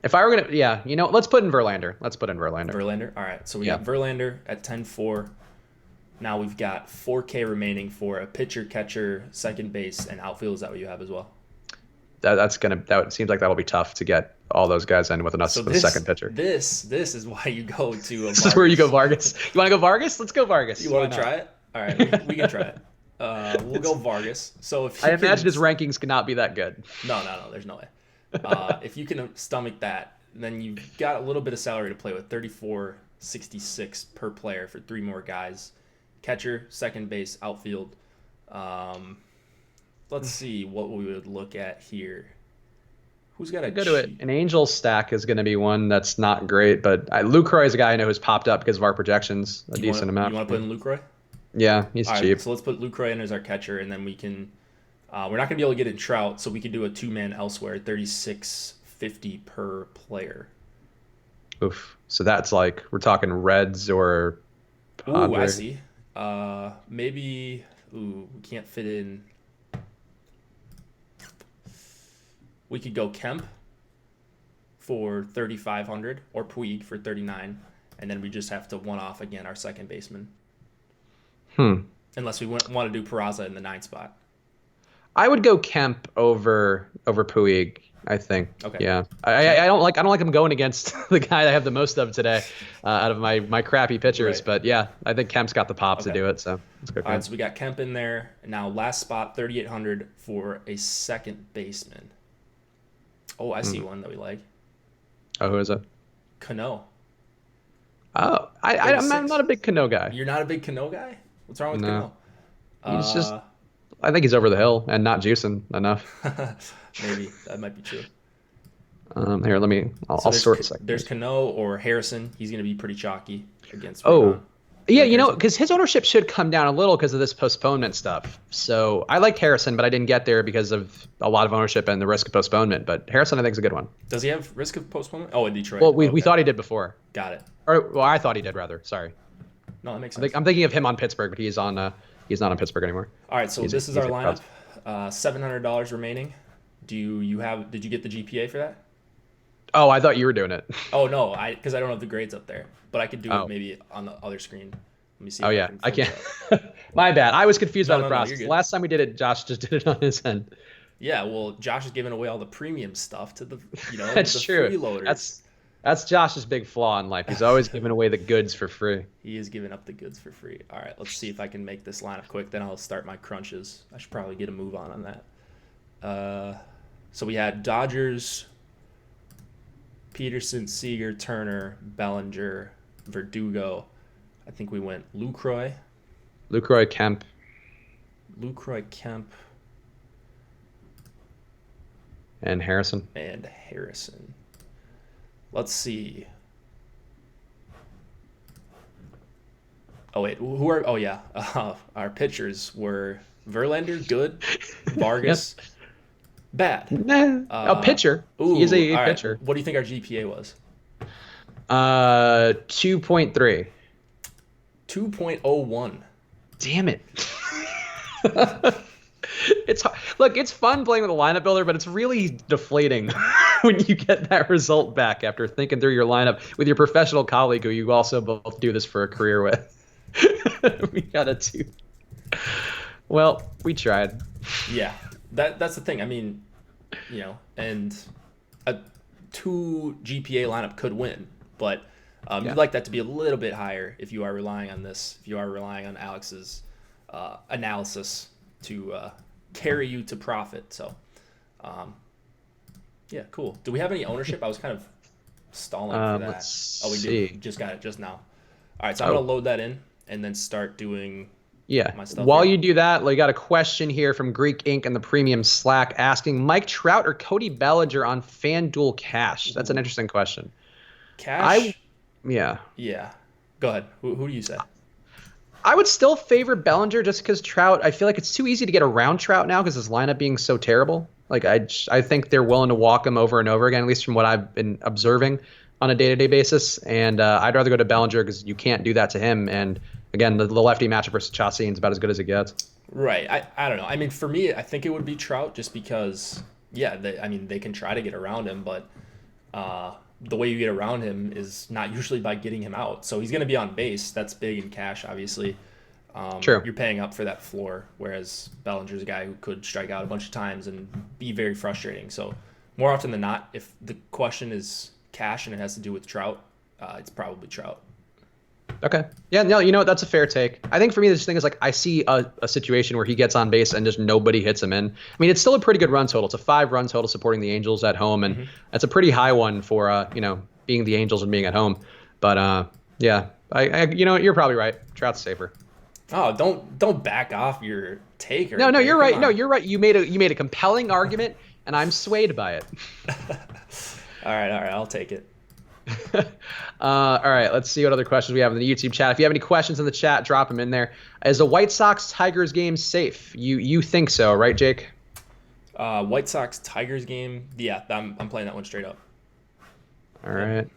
If I were gonna, let's put in Verlander. Verlander. All right. So we got Verlander at 10-4. Now we've got 4K remaining for a pitcher, catcher, second base, and outfield. Is that what you have as well? That seems like that'll be tough to get all those guys in with a second pitcher. This is why you go to. This is where you go Vargas. You want to go Vargas? Let's go Vargas. You want to try it? All right, we can try it. We'll go Vargas. So if I imagine his rankings cannot be that good. No, there's no way. If you can stomach that, then you've got a little bit of salary to play with. 34.66 per player for 3 more guys. Catcher, second base, outfield. Let's see what we would look at here. Who's got a go to it? An Angel stack is going to be one that's not great, but Lucroy is a guy I know who's popped up because of our projections a decent amount. You want to put in Lucroy? Yeah, he's cheap. Right, so let's put Lucroy in as our catcher, and then we can. We're not going to be able to get in Trout, so we could do a 2-man elsewhere, 36.50 per player. Oof. So that's like we're talking Reds or. Ooh, I see. Maybe. Ooh, we can't fit in. We could go Kemp for 3,500 or Puig for 39, and then we just have to one-off again our second baseman. Unless we want to do Peraza in the 9th spot. I would go Kemp over Puig, I think. Okay. Yeah. I don't like him going against the guy I have the most of today out of my crappy pitchers, right. But yeah, I think Kemp's got the pop to do it, so let's go Kemp. All right, so we got Kemp in there. Now last spot, 3,800 for a second baseman. Oh, I see one that we like. Oh, who is it? Cano. Oh, I'm not a big Cano guy. You're not a big Cano guy? What's wrong with Cano? He's just, I think he's over the hill and not juicing enough. Maybe that might be true. Here, I'll sort a second. There's Cano or Harrison. He's going to be pretty chalky against. Yeah, because his ownership should come down a little because of this postponement stuff. So I liked Harrison, but I didn't get there because of a lot of ownership and the risk of postponement. But Harrison, I think, is a good one. Does he have risk of postponement? Oh, in Detroit. Well, we thought he did before. Got it. Or I thought he did rather. Sorry. No, that makes sense. I'm thinking of him on Pittsburgh, but he's not on Pittsburgh anymore. All right, so this is our lineup. $700 remaining. Did you get the GPA for that? Oh, I thought you were doing it. Oh no, because I don't have the grades up there, but I could do it maybe on the other screen. Let me see. I can't. My bad. I was confused by the process. Last time we did it, Josh just did it on his end. Yeah, well, Josh is giving away all the premium stuff to the That's the true. freeloaders. That's Josh's big flaw in life. He's always giving away the goods for free. He is giving up the goods for free. All right, let's see if I can make this lineup quick. Then I'll start my crunches. I should probably get a move on that. So we had Dodgers, Peterson, Seager, Turner, Bellinger, Verdugo. I think we went Lucroy, Kemp. And Harrison. Let's see. Oh, wait. Our pitchers were Verlander, good. Vargas, bad. A pitcher. He is a pitcher. What do you think our GPA was? 2.3. 2.01. Damn it. It's fun playing with a lineup builder, but it's really deflating when you get that result back after thinking through your lineup with your professional colleague who you also both do this for a career with. We got a 2. Well, we tried. Yeah, that's the thing. I mean, and a 2 GPA lineup could win, but Yeah. You'd like that to be a little bit higher if you are relying on this. If you are relying on Alex's analysis to carry you to profit. So, yeah, cool. Do we have any ownership? I was kind of stalling for that. Let's We see. do. Just got it just now. All right, so I'm going to load that in and then start doing my stuff. While here. you do that, we got a question here from Greek Inc. in the premium Slack asking Mike Trout or Cody Bellinger on FanDuel Cash. That's an interesting question. Cash? Yeah. Go ahead. Who do you say? I would still favor Bellinger just because Trout, I feel like it's too easy to get around Trout now because his lineup being so terrible. Like I think they're willing to walk him over and over again, at least from what I've been observing on a day-to-day basis. And I'd rather go to Bellinger because you can't do that to him. And again, the lefty matchup versus Chassin is about as good as it gets. Right. I don't know. I mean, for me, I think it would be Trout just because, they can try to get around him, but the way you get around him is not usually by getting him out. So he's going to be on base. That's big in cash, obviously. True. You're paying up for that floor, whereas Bellinger's a guy who could strike out a bunch of times and be very frustrating. So more often than not, if the question is cash and it has to do with Trout, it's probably Trout. Okay. Yeah, no, you know what? That's a fair take. I think for me, this thing is like I see a situation where he gets on base and just nobody hits him in. I mean, it's still a pretty good run total. It's a 5-run total supporting the Angels at home, and that's a pretty high one for being the Angels and being at home. But yeah, you're probably right. Trout's safer. Oh, don't back off your take. No, you're right. No, you're right. You made a compelling argument, and I'm swayed by it. All right, I'll take it. All right, let's see what other questions we have in the YouTube chat. If you have any questions in the chat, drop them in there. Is the White Sox-Tigers game safe? You think so, right, Jake? White Sox-Tigers game? Yeah, I'm playing that one straight up. All right.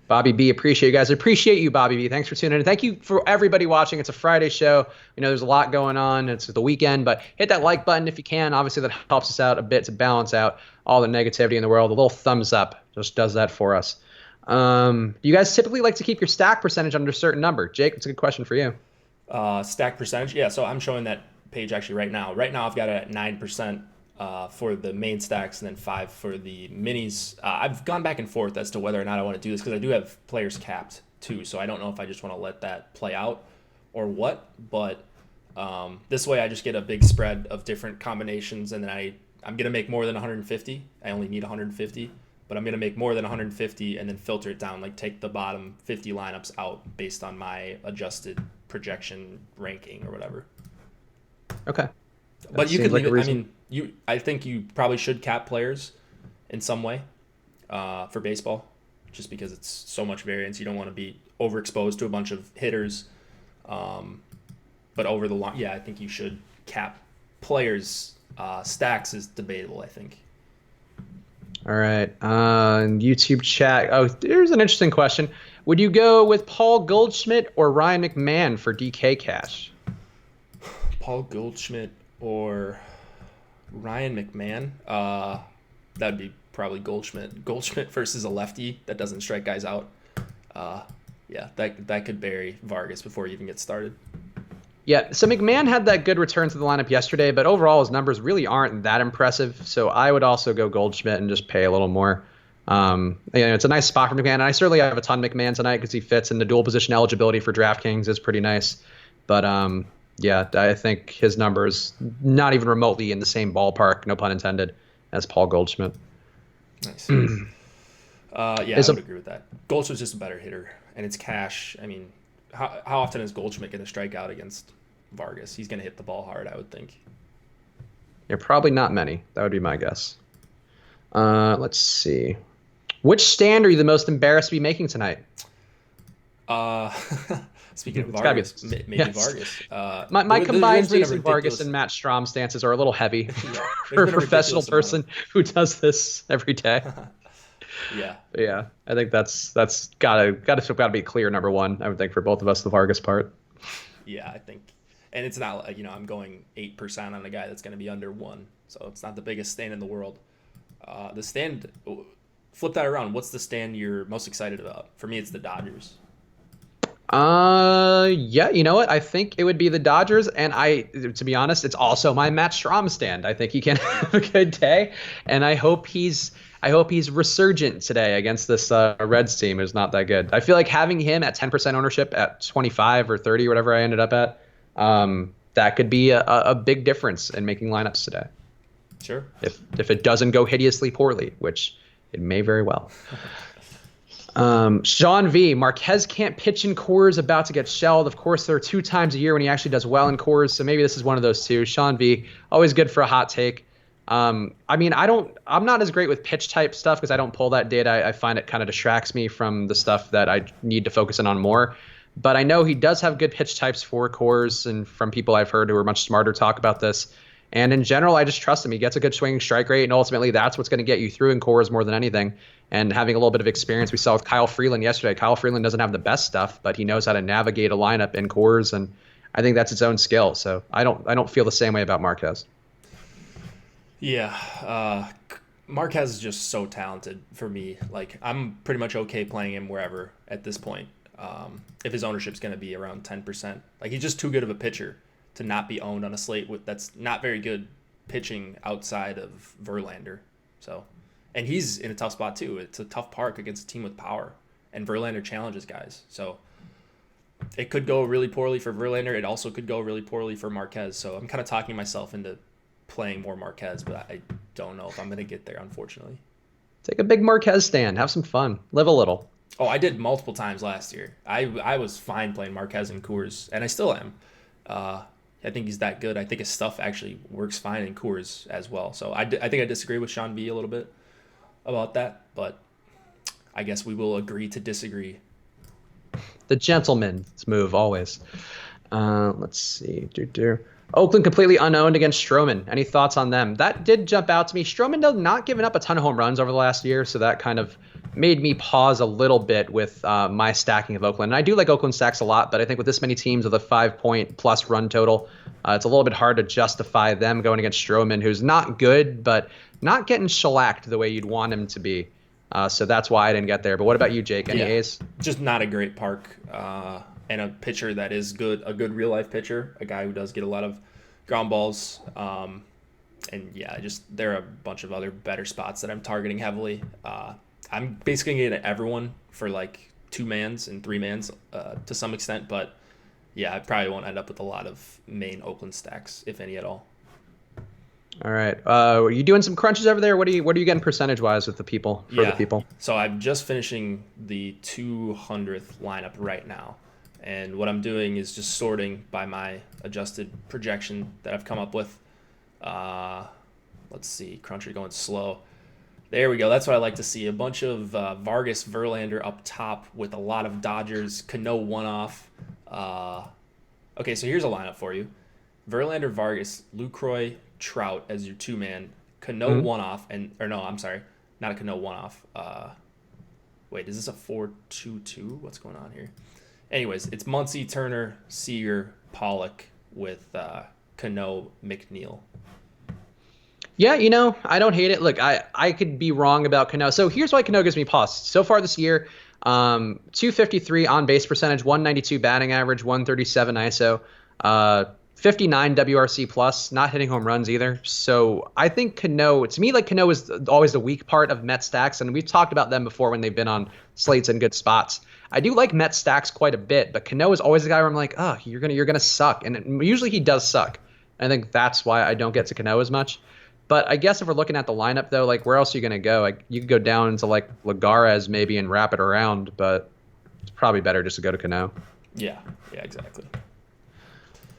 Bobby B, appreciate you guys. Appreciate you, Bobby B. Thanks for tuning in. Thank you for everybody watching. It's a Friday show. There's a lot going on. It's the weekend, but hit that like button if you can. Obviously, that helps us out a bit to balance out all the negativity in the world. A little thumbs up just does that for us. Do you guys typically like to keep your stack percentage under a certain number? Jake, that's a good question for you. Stack percentage? Yeah, so I'm showing that page actually right now. Right now I've got it at 9% for the main stacks and then 5% for the minis. I've gone back and forth as to whether or not I want to do this because I do have players capped too, so I don't know if I just want to let that play out or what, but this way I just get a big spread of different combinations, and then I'm going to make more than 150. I only need 150. But I'm going to make more than 150 and then filter it down, like take the bottom 50 lineups out based on my adjusted projection ranking or whatever. Okay. But you could leave it. I think you probably should cap players in some way for baseball, just because it's so much variance. You don't want to be overexposed to a bunch of hitters. But over the long, I think you should cap players. Stacks is debatable, I think. All right. YouTube chat. Oh, there's an interesting question. Would you go with Paul Goldschmidt or Ryan McMahon for DK cash? Paul Goldschmidt or Ryan McMahon? That'd be probably Goldschmidt. Goldschmidt versus a lefty that doesn't strike guys out. That could bury Vargas before he even gets started. Yeah, so McMahon had that good return to the lineup yesterday, but overall his numbers really aren't that impressive. So I would also go Goldschmidt and just pay a little more. It's a nice spot for McMahon, and I certainly have a ton of McMahon tonight because he fits, and the dual position eligibility for DraftKings is pretty nice. But I think his numbers not even remotely in the same ballpark, no pun intended, as Paul Goldschmidt. Nice. I would agree with that. Goldschmidt's just a better hitter, and it's cash. I mean, how often is Goldschmidt going to strike out against Vargas? He's going to hit the ball hard, I would think. Yeah, probably not many. That would be my guess. Let's see. Which stand are you the most embarrassed to be making tonight? Speaking of Vargas, maybe Vargas. My combined Jason Vargas and Matt Strom stances are a little heavy for a professional person who does this every day. Yeah, I think that's gotta be clear number one. I would think for both of us, the Vargas part. Yeah, I think, and it's not like I'm going 8% on a guy that's going to be under 1, so it's not the biggest stand in the world. The stand, flip that around. What's the stand you're most excited about? For me, it's the Dodgers. Yeah, you know what? I think it would be the Dodgers, and to be honest, it's also my Matt Strahm stand. I think he can have a good day, and I hope he's resurgent today against this Reds team who's not that good. I feel like having him at 10% ownership at 25 or 30 or whatever I ended up at, that could be a big difference in making lineups today. Sure. If it doesn't go hideously poorly, which it may very well. Sean V. Marquez can't pitch in Coors, about to get shelled. Of course, there are 2 times a year when he actually does well in Coors, so maybe this is one of those two. Sean V. Always good for a hot take. I'm not as great with pitch type stuff because I don't pull that data. I find it kind of distracts me from the stuff that I need to focus in on more. But I know he does have good pitch types for Coors, and from people I've heard who are much smarter talk about this. And in general, I just trust him. He gets a good swinging strike rate, and ultimately that's what's going to get you through in Coors more than anything. And having a little bit of experience, we saw with Kyle Freeland yesterday. Kyle Freeland doesn't have the best stuff, but he knows how to navigate a lineup in Coors, and I think that's its own skill. So I don't feel the same way about Marquez. Yeah, Marquez is just so talented for me. Like, I'm pretty much okay playing him wherever at this point. If his ownership's going to be around 10%, like, he's just too good of a pitcher to not be owned on a slate that's not very good pitching outside of Verlander. So, and he's in a tough spot too. It's a tough park against a team with power, and Verlander challenges guys. So it could go really poorly for Verlander. It also could go really poorly for Marquez. So I'm kind of talking myself into playing more Marquez, but I don't know if I'm going to get there, unfortunately. Take a big Marquez stand. Have some fun. Live a little. Oh, I did multiple times last year. I was fine playing Marquez and Coors, and I still am. I think he's that good. I think his stuff actually works fine in Coors as well. So I think I disagree with Sean B a little bit about that, but I guess we will agree to disagree. The gentleman's move always. Let's see. Oakland completely unowned against Stroman. Any thoughts on them? That did jump out to me. Stroman has not given up a ton of home runs over the last year, so that kind of made me pause a little bit with my stacking of Oakland. And I do like Oakland stacks a lot, but I think with this many teams with a 5-point plus run total, it's a little bit hard to justify them going against Stroman, who's not good, but not getting shellacked the way you'd want him to be. So that's why I didn't get there. But what about you, Jake? Any A's? Just not a great park. And a pitcher that is good, a good real-life pitcher, a guy who does get a lot of ground balls. And yeah, there are a bunch of other better spots that I'm targeting heavily. I'm basically going to get everyone for like 2-mans and 3-mans to some extent, but yeah, I probably won't end up with a lot of main Oakland stacks, if any at all. All right. Are you doing some crunches over there? What are you getting percentage-wise with the people? The people? So I'm just finishing the 200th lineup right now. And what I'm doing is just sorting by my adjusted projection that I've come up with. Let's see, Cruncher going slow. There we go. That's what I like to see. A bunch of Vargas, Verlander up top with a lot of Dodgers. Cano one-off. Okay, so here's a lineup for you. Verlander, Vargas, Lucroy, Trout as your 2-man. Cano one-off. Not a Cano one-off. Wait, is this a 4-2-2? What's going on here? Anyways, it's Muncy, Turner, Seager, Pollock with Cano, McNeil. Yeah, I don't hate it. Look, I could be wrong about Cano. So here's why Cano gives me pause. So far this year, 253 on base percentage, 192 batting average, 137 ISO, 59 WRC plus, not hitting home runs either. So I think Cano, to me, like Cano is always the weak part of Met stacks, and we've talked about them before when they've been on slates in good spots. I do like Met stacks quite a bit, but Cano is always the guy where I'm like, oh, you're gonna suck, and usually he does suck. I think that's why I don't get to Cano as much. But I guess if we're looking at the lineup though, like where else are you gonna go? Like you could go down to like Lagares maybe and wrap it around, but it's probably better just to go to Cano. Yeah, exactly.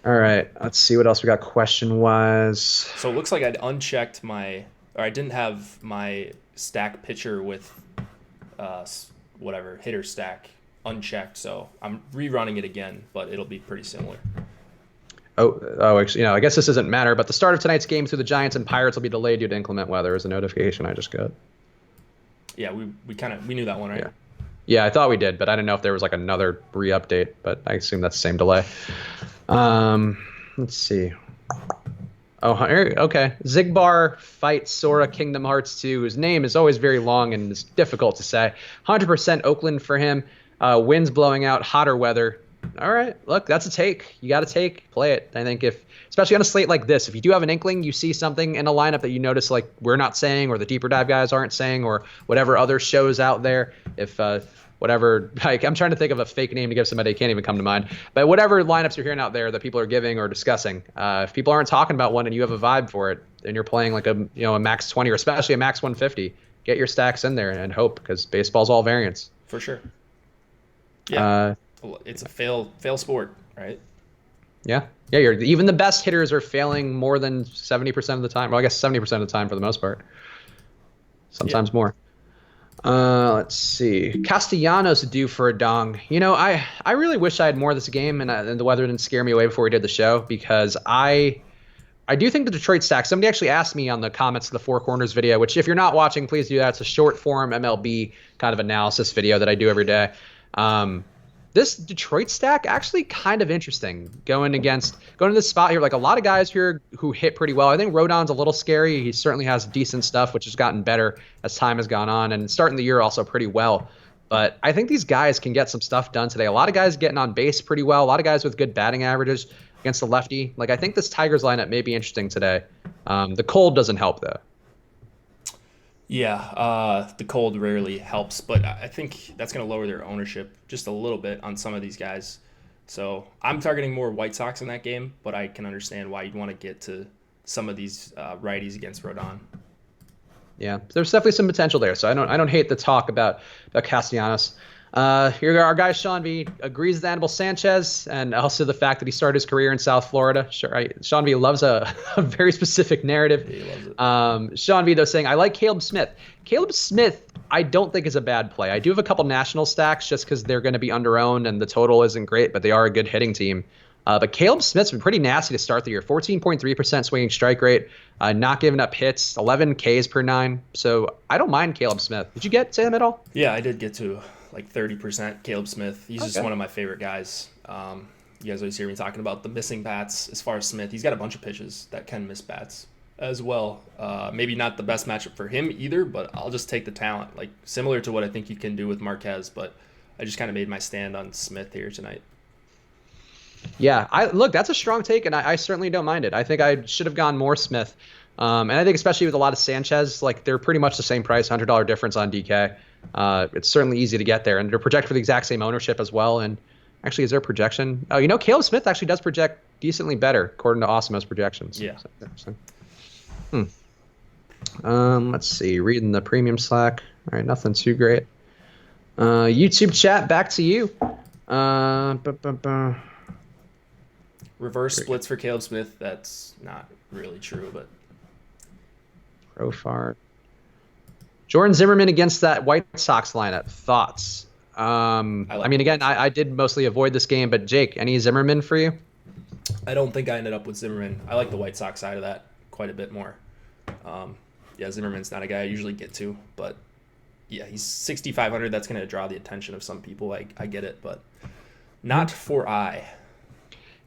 All right, let's see what else we got question-wise. So it looks like I didn't have my stack pitcher with hitter stack unchecked, so I'm rerunning it again, but it'll be pretty similar. Actually, I guess this doesn't matter, but the start of tonight's game through the Giants and Pirates will be delayed due to inclement weather is a notification I just got. Yeah, we knew that one, right? Yeah, I thought we did, but I didn't know if there was like another re-update, but I assume that's the same delay. Let's see. Okay. Zigbar fights Sora Kingdom Hearts 2, whose name is always very long and is difficult to say. 100% Oakland for him. winds blowing out, hotter weather. All right, look, that's a take. You got to play it. I think especially on a slate like this, if you do have an inkling, you see something in a lineup that you notice like we're not saying or the deeper dive guys aren't saying or whatever other shows out there, if whatever, like I'm trying to think of a fake name to give somebody, can't even come to mind, but whatever lineups you're hearing out there that people are giving or discussing, if people aren't talking about one and you have a vibe for it and you're playing like a max 20 or especially a max 150, get your stacks in there and hope, because baseball's all variance. For sure. Yeah. It's a fail sport, right? Yeah. Even the best hitters are failing more than 70% of the time. Well, I guess 70% of the time for the most part. Sometimes more. Let's see. Castellanos due for a dong. I really wish I had more of this game and the weather didn't scare me away before we did the show, because I do think the Detroit stack. Somebody actually asked me on the comments of the Four Corners video, which if you're not watching, please do that. It's a short form MLB kind of analysis video that I do every day. This Detroit stack actually kind of interesting going to this spot here. Like a lot of guys here who hit pretty well. I think Rodon's a little scary. He certainly has decent stuff, which has gotten better as time has gone on, and starting the year also pretty well. But I think these guys can get some stuff done today. A lot of guys getting on base pretty well. A lot of guys with good batting averages against the lefty. Like I think this Tigers lineup may be interesting today. The cold doesn't help though. Yeah, the cold rarely helps, but I think that's going to lower their ownership just a little bit on some of these guys. So I'm targeting more White Sox in that game, but I can understand why you'd want to get to some of these righties against Rodon. Yeah, there's definitely some potential there. So I don't hate the talk about Castellanos. Here our guy Sean V agrees with Anibal Sanchez, and also the fact that he started his career in South Florida. Sure, Sean V loves a very specific narrative. He loves it. Sean V though saying, I like Caleb Smith. Caleb Smith, I don't think is a bad play. I do have a couple national stacks just because they're going to be underowned and the total isn't great, but they are a good hitting team. But Caleb Smith's been pretty nasty to start the year. 14.3% swinging strike rate, not giving up hits, 11 Ks per 9. So I don't mind Caleb Smith. Did you get to him at all? Yeah, I did get to like 30% Caleb Smith. He's just one of my favorite guys. You guys always hear me talking about the missing bats as far as Smith. He's got a bunch of pitches that can miss bats as well. Maybe not the best matchup for him either, but I'll just take the talent. Like similar to what I think you can do with Marquez, but I just kind of made my stand on Smith here tonight. Yeah, that's a strong take, and I certainly don't mind it. I think I should have gone more Smith. And I think especially with a lot of Sanchez, like they're pretty much the same price, $100 difference on DK. It's certainly easy to get there, and they're projected for the exact same ownership as well. And actually, is there a projection? Oh, Caleb Smith actually does project decently better according to Awesome's projections. Yeah. Let's see. Reading the premium Slack. All right, nothing too great. YouTube chat, back to you. Reverse splits for Caleb Smith. That's not really true, but Profar. Jordan Zimmerman against that White Sox lineup. Thoughts? I did mostly avoid this game, but Jake, any Zimmerman for you? I don't think I ended up with Zimmerman. I like the White Sox side of that quite a bit more. Zimmerman's not a guy I usually get to, but yeah, he's 6,500. That's going to draw the attention of some people. I get it, but not for I.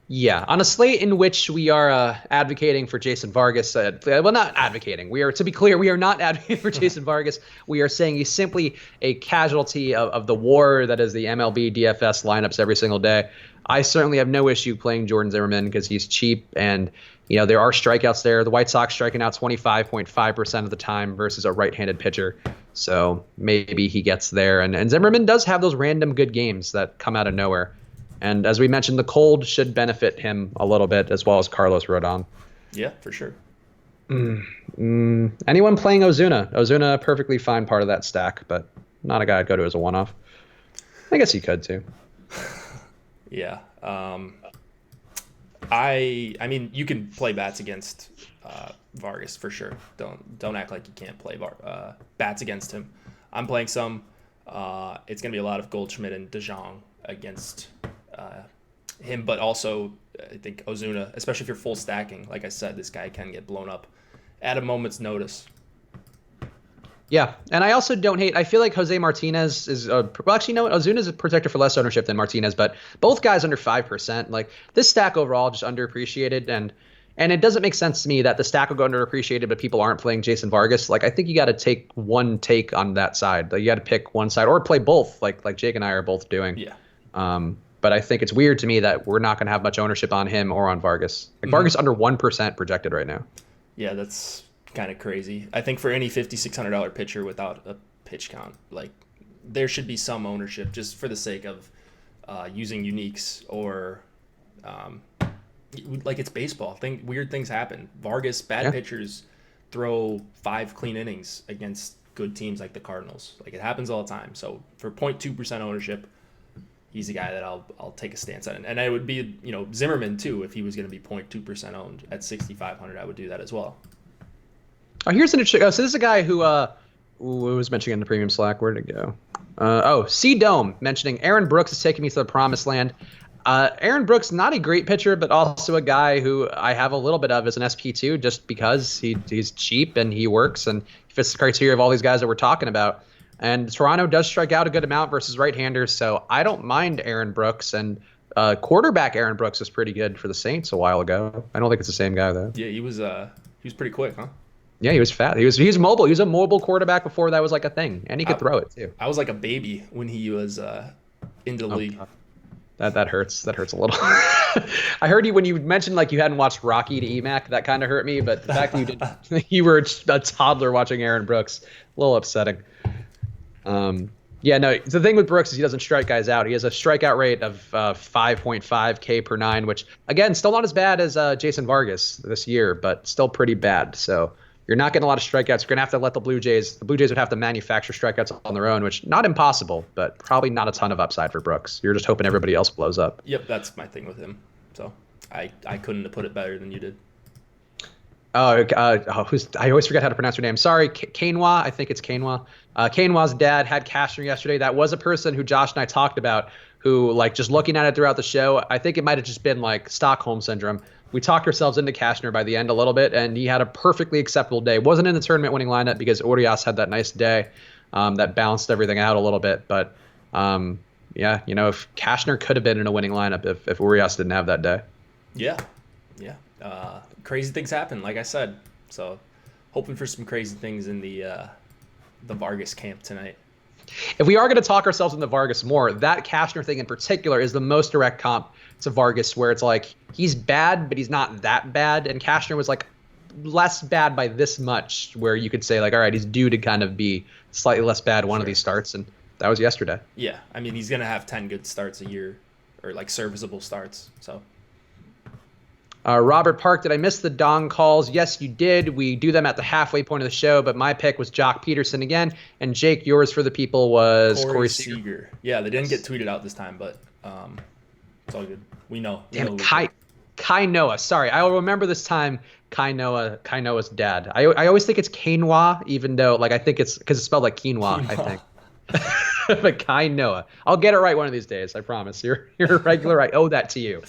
Yeah, on a slate in which we are advocating for Jason Vargas, not advocating. To be clear, we are not advocating for Jason Vargas. We are saying he's simply a casualty of the war that is the MLB DFS lineups every single day. I certainly have no issue playing Jordan Zimmerman because he's cheap, and there are strikeouts there. The White Sox striking out 25.5% of the time versus a right-handed pitcher, so maybe he gets there. And Zimmerman does have those random good games that come out of nowhere. And as we mentioned, the cold should benefit him a little bit, as well as Carlos Rodon. Yeah, for sure. Anyone playing Ozuna? Ozuna, a perfectly fine part of that stack, but not a guy I'd go to as a one-off. I guess he could too. Yeah. I mean, you can play bats against Vargas for sure. Don't act like you can't play bats against him. I'm playing some. It's going to be a lot of Goldschmidt and DeJong against him, but also I think Ozuna, especially if you're full stacking, like I said, this guy can get blown up at a moment's notice. Yeah, and I also don't hate. I feel like Jose Martinez is Ozuna is a protector for less ownership than Martinez, but both guys under 5%. Like this stack overall just underappreciated, and And it doesn't make sense to me that the stack will go underappreciated, but people aren't playing Jason Vargas. Like, I think you got to take one take on that side. Like, you got to pick one side or play both, like Jake and I are both doing. Yeah. But I think it's weird to me that we're not going to have much ownership on him or on Vargas. Like, Vargas under 1% projected right now. Yeah, that's kind of crazy. I think for any $5,600 pitcher without a pitch count, like, there should be some ownership just for the sake of using uniques or like it's baseball. Weird things happen. Vargas, bad pitchers throw 5 clean innings against good teams like the Cardinals. Like, it happens all the time. So for 0.2% ownership, he's the guy that I'll take a stance on. And I would be, Zimmerman too, if he was going to be 0.2% owned at 6,500, I would do that as well. Oh, here's an interesting. So this is a guy who was mentioning in the premium Slack. Where'd it go? C Dome mentioning Aaron Brooks is taking me to the promised land. Aaron Brooks, not a great pitcher, but also a guy who I have a little bit of as an SP2 just because he's cheap and he works and he fits the criteria of all these guys that we're talking about. And Toronto does strike out a good amount versus right-handers, so I don't mind Aaron Brooks. And quarterback Aaron Brooks was pretty good for the Saints a while ago. I don't think it's the same guy, though. Yeah, he was pretty quick, huh? Yeah, he was fat. He was mobile. He was a mobile quarterback before that was like a thing, and he could throw it too. I was like a baby when he was into the league. That hurts. That hurts a little. I heard you when you mentioned like you hadn't watched Rocky to EMAC. That kind of hurt me, but the fact that you did, you were a toddler watching Aaron Brooks, a little upsetting. Yeah, no. The thing with Brooks is he doesn't strike guys out. He has a strikeout rate of 5.5 K per 9, which again, still not as bad as Jason Vargas this year, but still pretty bad. So you're not getting a lot of strikeouts. You're going to have to let the Blue Jays would have to manufacture strikeouts on their own, which not impossible, but probably not a ton of upside for Brooks. You're just hoping everybody else blows up. Yep, that's my thing with him. So I couldn't have put it better than you did. I always forget how to pronounce her name. Sorry, Kanwa. I think it's Kanwa. Kanwa's dad had Cashner yesterday. That was a person who Josh and I talked about who, like, just looking at it throughout the show, I think it might have just been like Stockholm syndrome. We talked ourselves into Cashner by the end a little bit, and he had a perfectly acceptable day. Wasn't in the tournament winning lineup because Urias had that nice day that balanced everything out a little bit. But, yeah, if Cashner could have been in a winning lineup if Urias didn't have that day. Yeah. Crazy things happen, like I said. So hoping for some crazy things in the Vargas camp tonight. If we are going to talk ourselves into Vargas more, that Cashner thing in particular is the most direct comp to Vargas, where it's like he's bad, but he's not that bad. And Cashner was like less bad by this much, where you could say like, all right, he's due to kind of be slightly less bad one of these starts. And that was yesterday. Yeah. I mean, he's going to have 10 good starts a year or like serviceable starts. So. Robert Park, did I miss the Dong calls? Yes, you did. We do them at the halfway point of the show, but my pick was Jock Peterson again. And Jake, yours for the people was Corey Seager. Yeah, they didn't get tweeted out this time, but it's all good. We know. Damn it, Kai Noah. Sorry, I will remember this time Kai Noah's dad. I always think it's Quinoa, even though I think it's because it's spelled like quinoa. I think. But Kai Noah. I'll get it right one of these days, I promise. You're a regular. I owe that to you.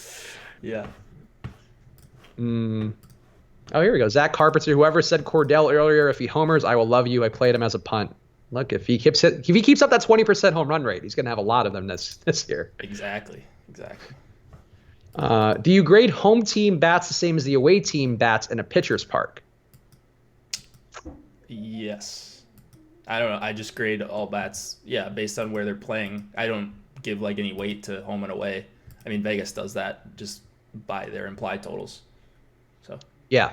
Yeah. Oh, here we go. Zach Carpenter. Whoever said Cordell earlier, if he homers, I will love you. I played him as a punt. Look, if he keeps up that 20% home run rate, he's going to have a lot of them this year. Exactly. Do you grade home team bats the same as the away team bats in a pitcher's park? Yes. I don't know. I just grade all bats, based on where they're playing. I don't give any weight to home and away. I mean, Vegas does that just by their implied totals. So the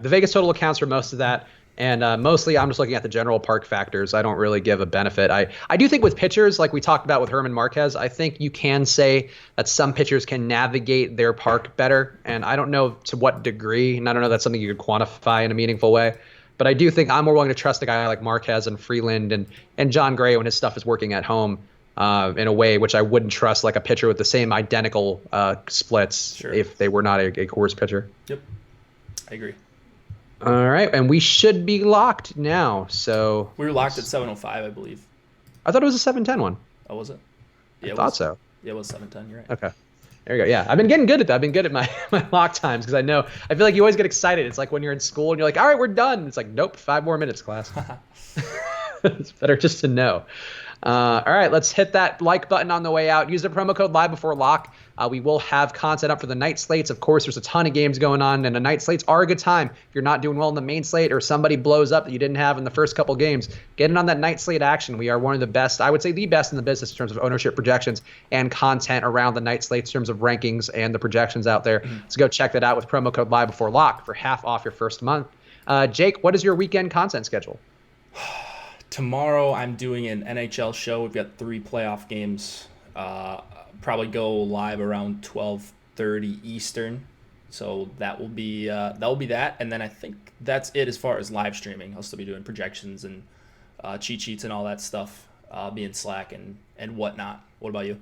Vegas total accounts for most of that, and mostly I'm just looking at the general park factors. I don't really give a benefit. I do think with pitchers, like we talked about with Herman Marquez, I think you can say that some pitchers can navigate their park better, and I don't know to what degree, and I don't know if that's something you could quantify in a meaningful way. But I do think I'm more willing to trust a guy like Marquez and Freeland and John Gray when his stuff is working at home. In a way which I wouldn't trust like a pitcher with the same identical splits if they were not a Coors pitcher. Yep, I agree. All right, and we should be locked now. So we were locked at 7:05, I believe. I thought it was a 7:10 one. Oh, was it? Yeah, I thought so. Yeah, it was 7:10. You're right. Okay. There you go. Yeah, I've been getting good at that. I've been good at my lock times because I feel like you always get excited. It's like when you're in school and you're like, all right, we're done. It's like, nope, 5 more minutes, class. It's better just to know. All right, let's hit that like button on the way out. Use the promo code live before lock. We will have content up for the night slates. Of course, there's a ton of games going on, and the night slates are a good time. If you're not doing well in the main slate or somebody blows up that you didn't have in the first couple games, get in on that night slate action. We are one of the best, I would say the best in the business in terms of ownership projections and content around the night slates in terms of rankings and the projections out there. So go check that out with promo code live before lock for half off your first month. Jake, what is your weekend content schedule? Tomorrow I'm doing an NHL show. We've got 3 playoff games. Probably go live around 12:30 Eastern. So that will be that. And then I think that's it as far as live streaming. I'll still be doing projections and cheat sheets and all that stuff. I'll be in Slack and whatnot. What about you?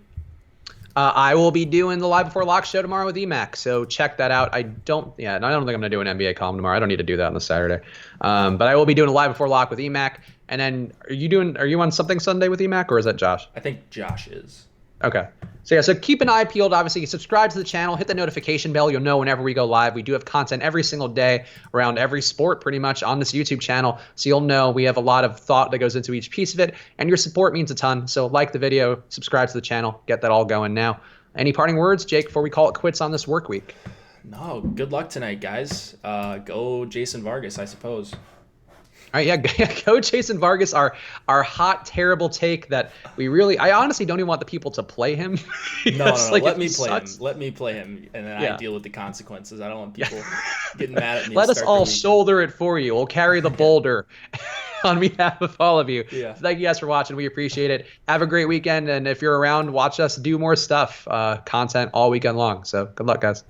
I will be doing the Live Before Lock show tomorrow with EMAC, so check that out. I don't think I'm going to do an NBA column tomorrow. I don't need to do that on the Saturday. But I will be doing a Live Before Lock with EMAC. And then are you on something Sunday with EMAC, or is that Josh? I think Josh is. Okay. So keep an eye peeled. Obviously, subscribe to the channel, hit the notification bell. You'll know whenever we go live. We do have content every single day around every sport pretty much on this YouTube channel. So you'll know we have a lot of thought that goes into each piece of it, and your support means a ton. So like the video, subscribe to the channel, get that all going now. Any parting words, Jake, before we call it quits on this work week? No, good luck tonight, guys. Go Jason Vargas, I suppose. All right, yeah, go Jason Vargas, our hot, terrible take that I honestly don't even want the people to play him. No, let me play him. Let me play him, and then I deal with the consequences. I don't want people getting mad at me. Let us all shoulder it for you. We'll carry the boulder on behalf of all of you. Yeah. So thank you guys for watching. We appreciate it. Have a great weekend, and if you're around, watch us do more stuff, content all weekend long. So good luck, guys.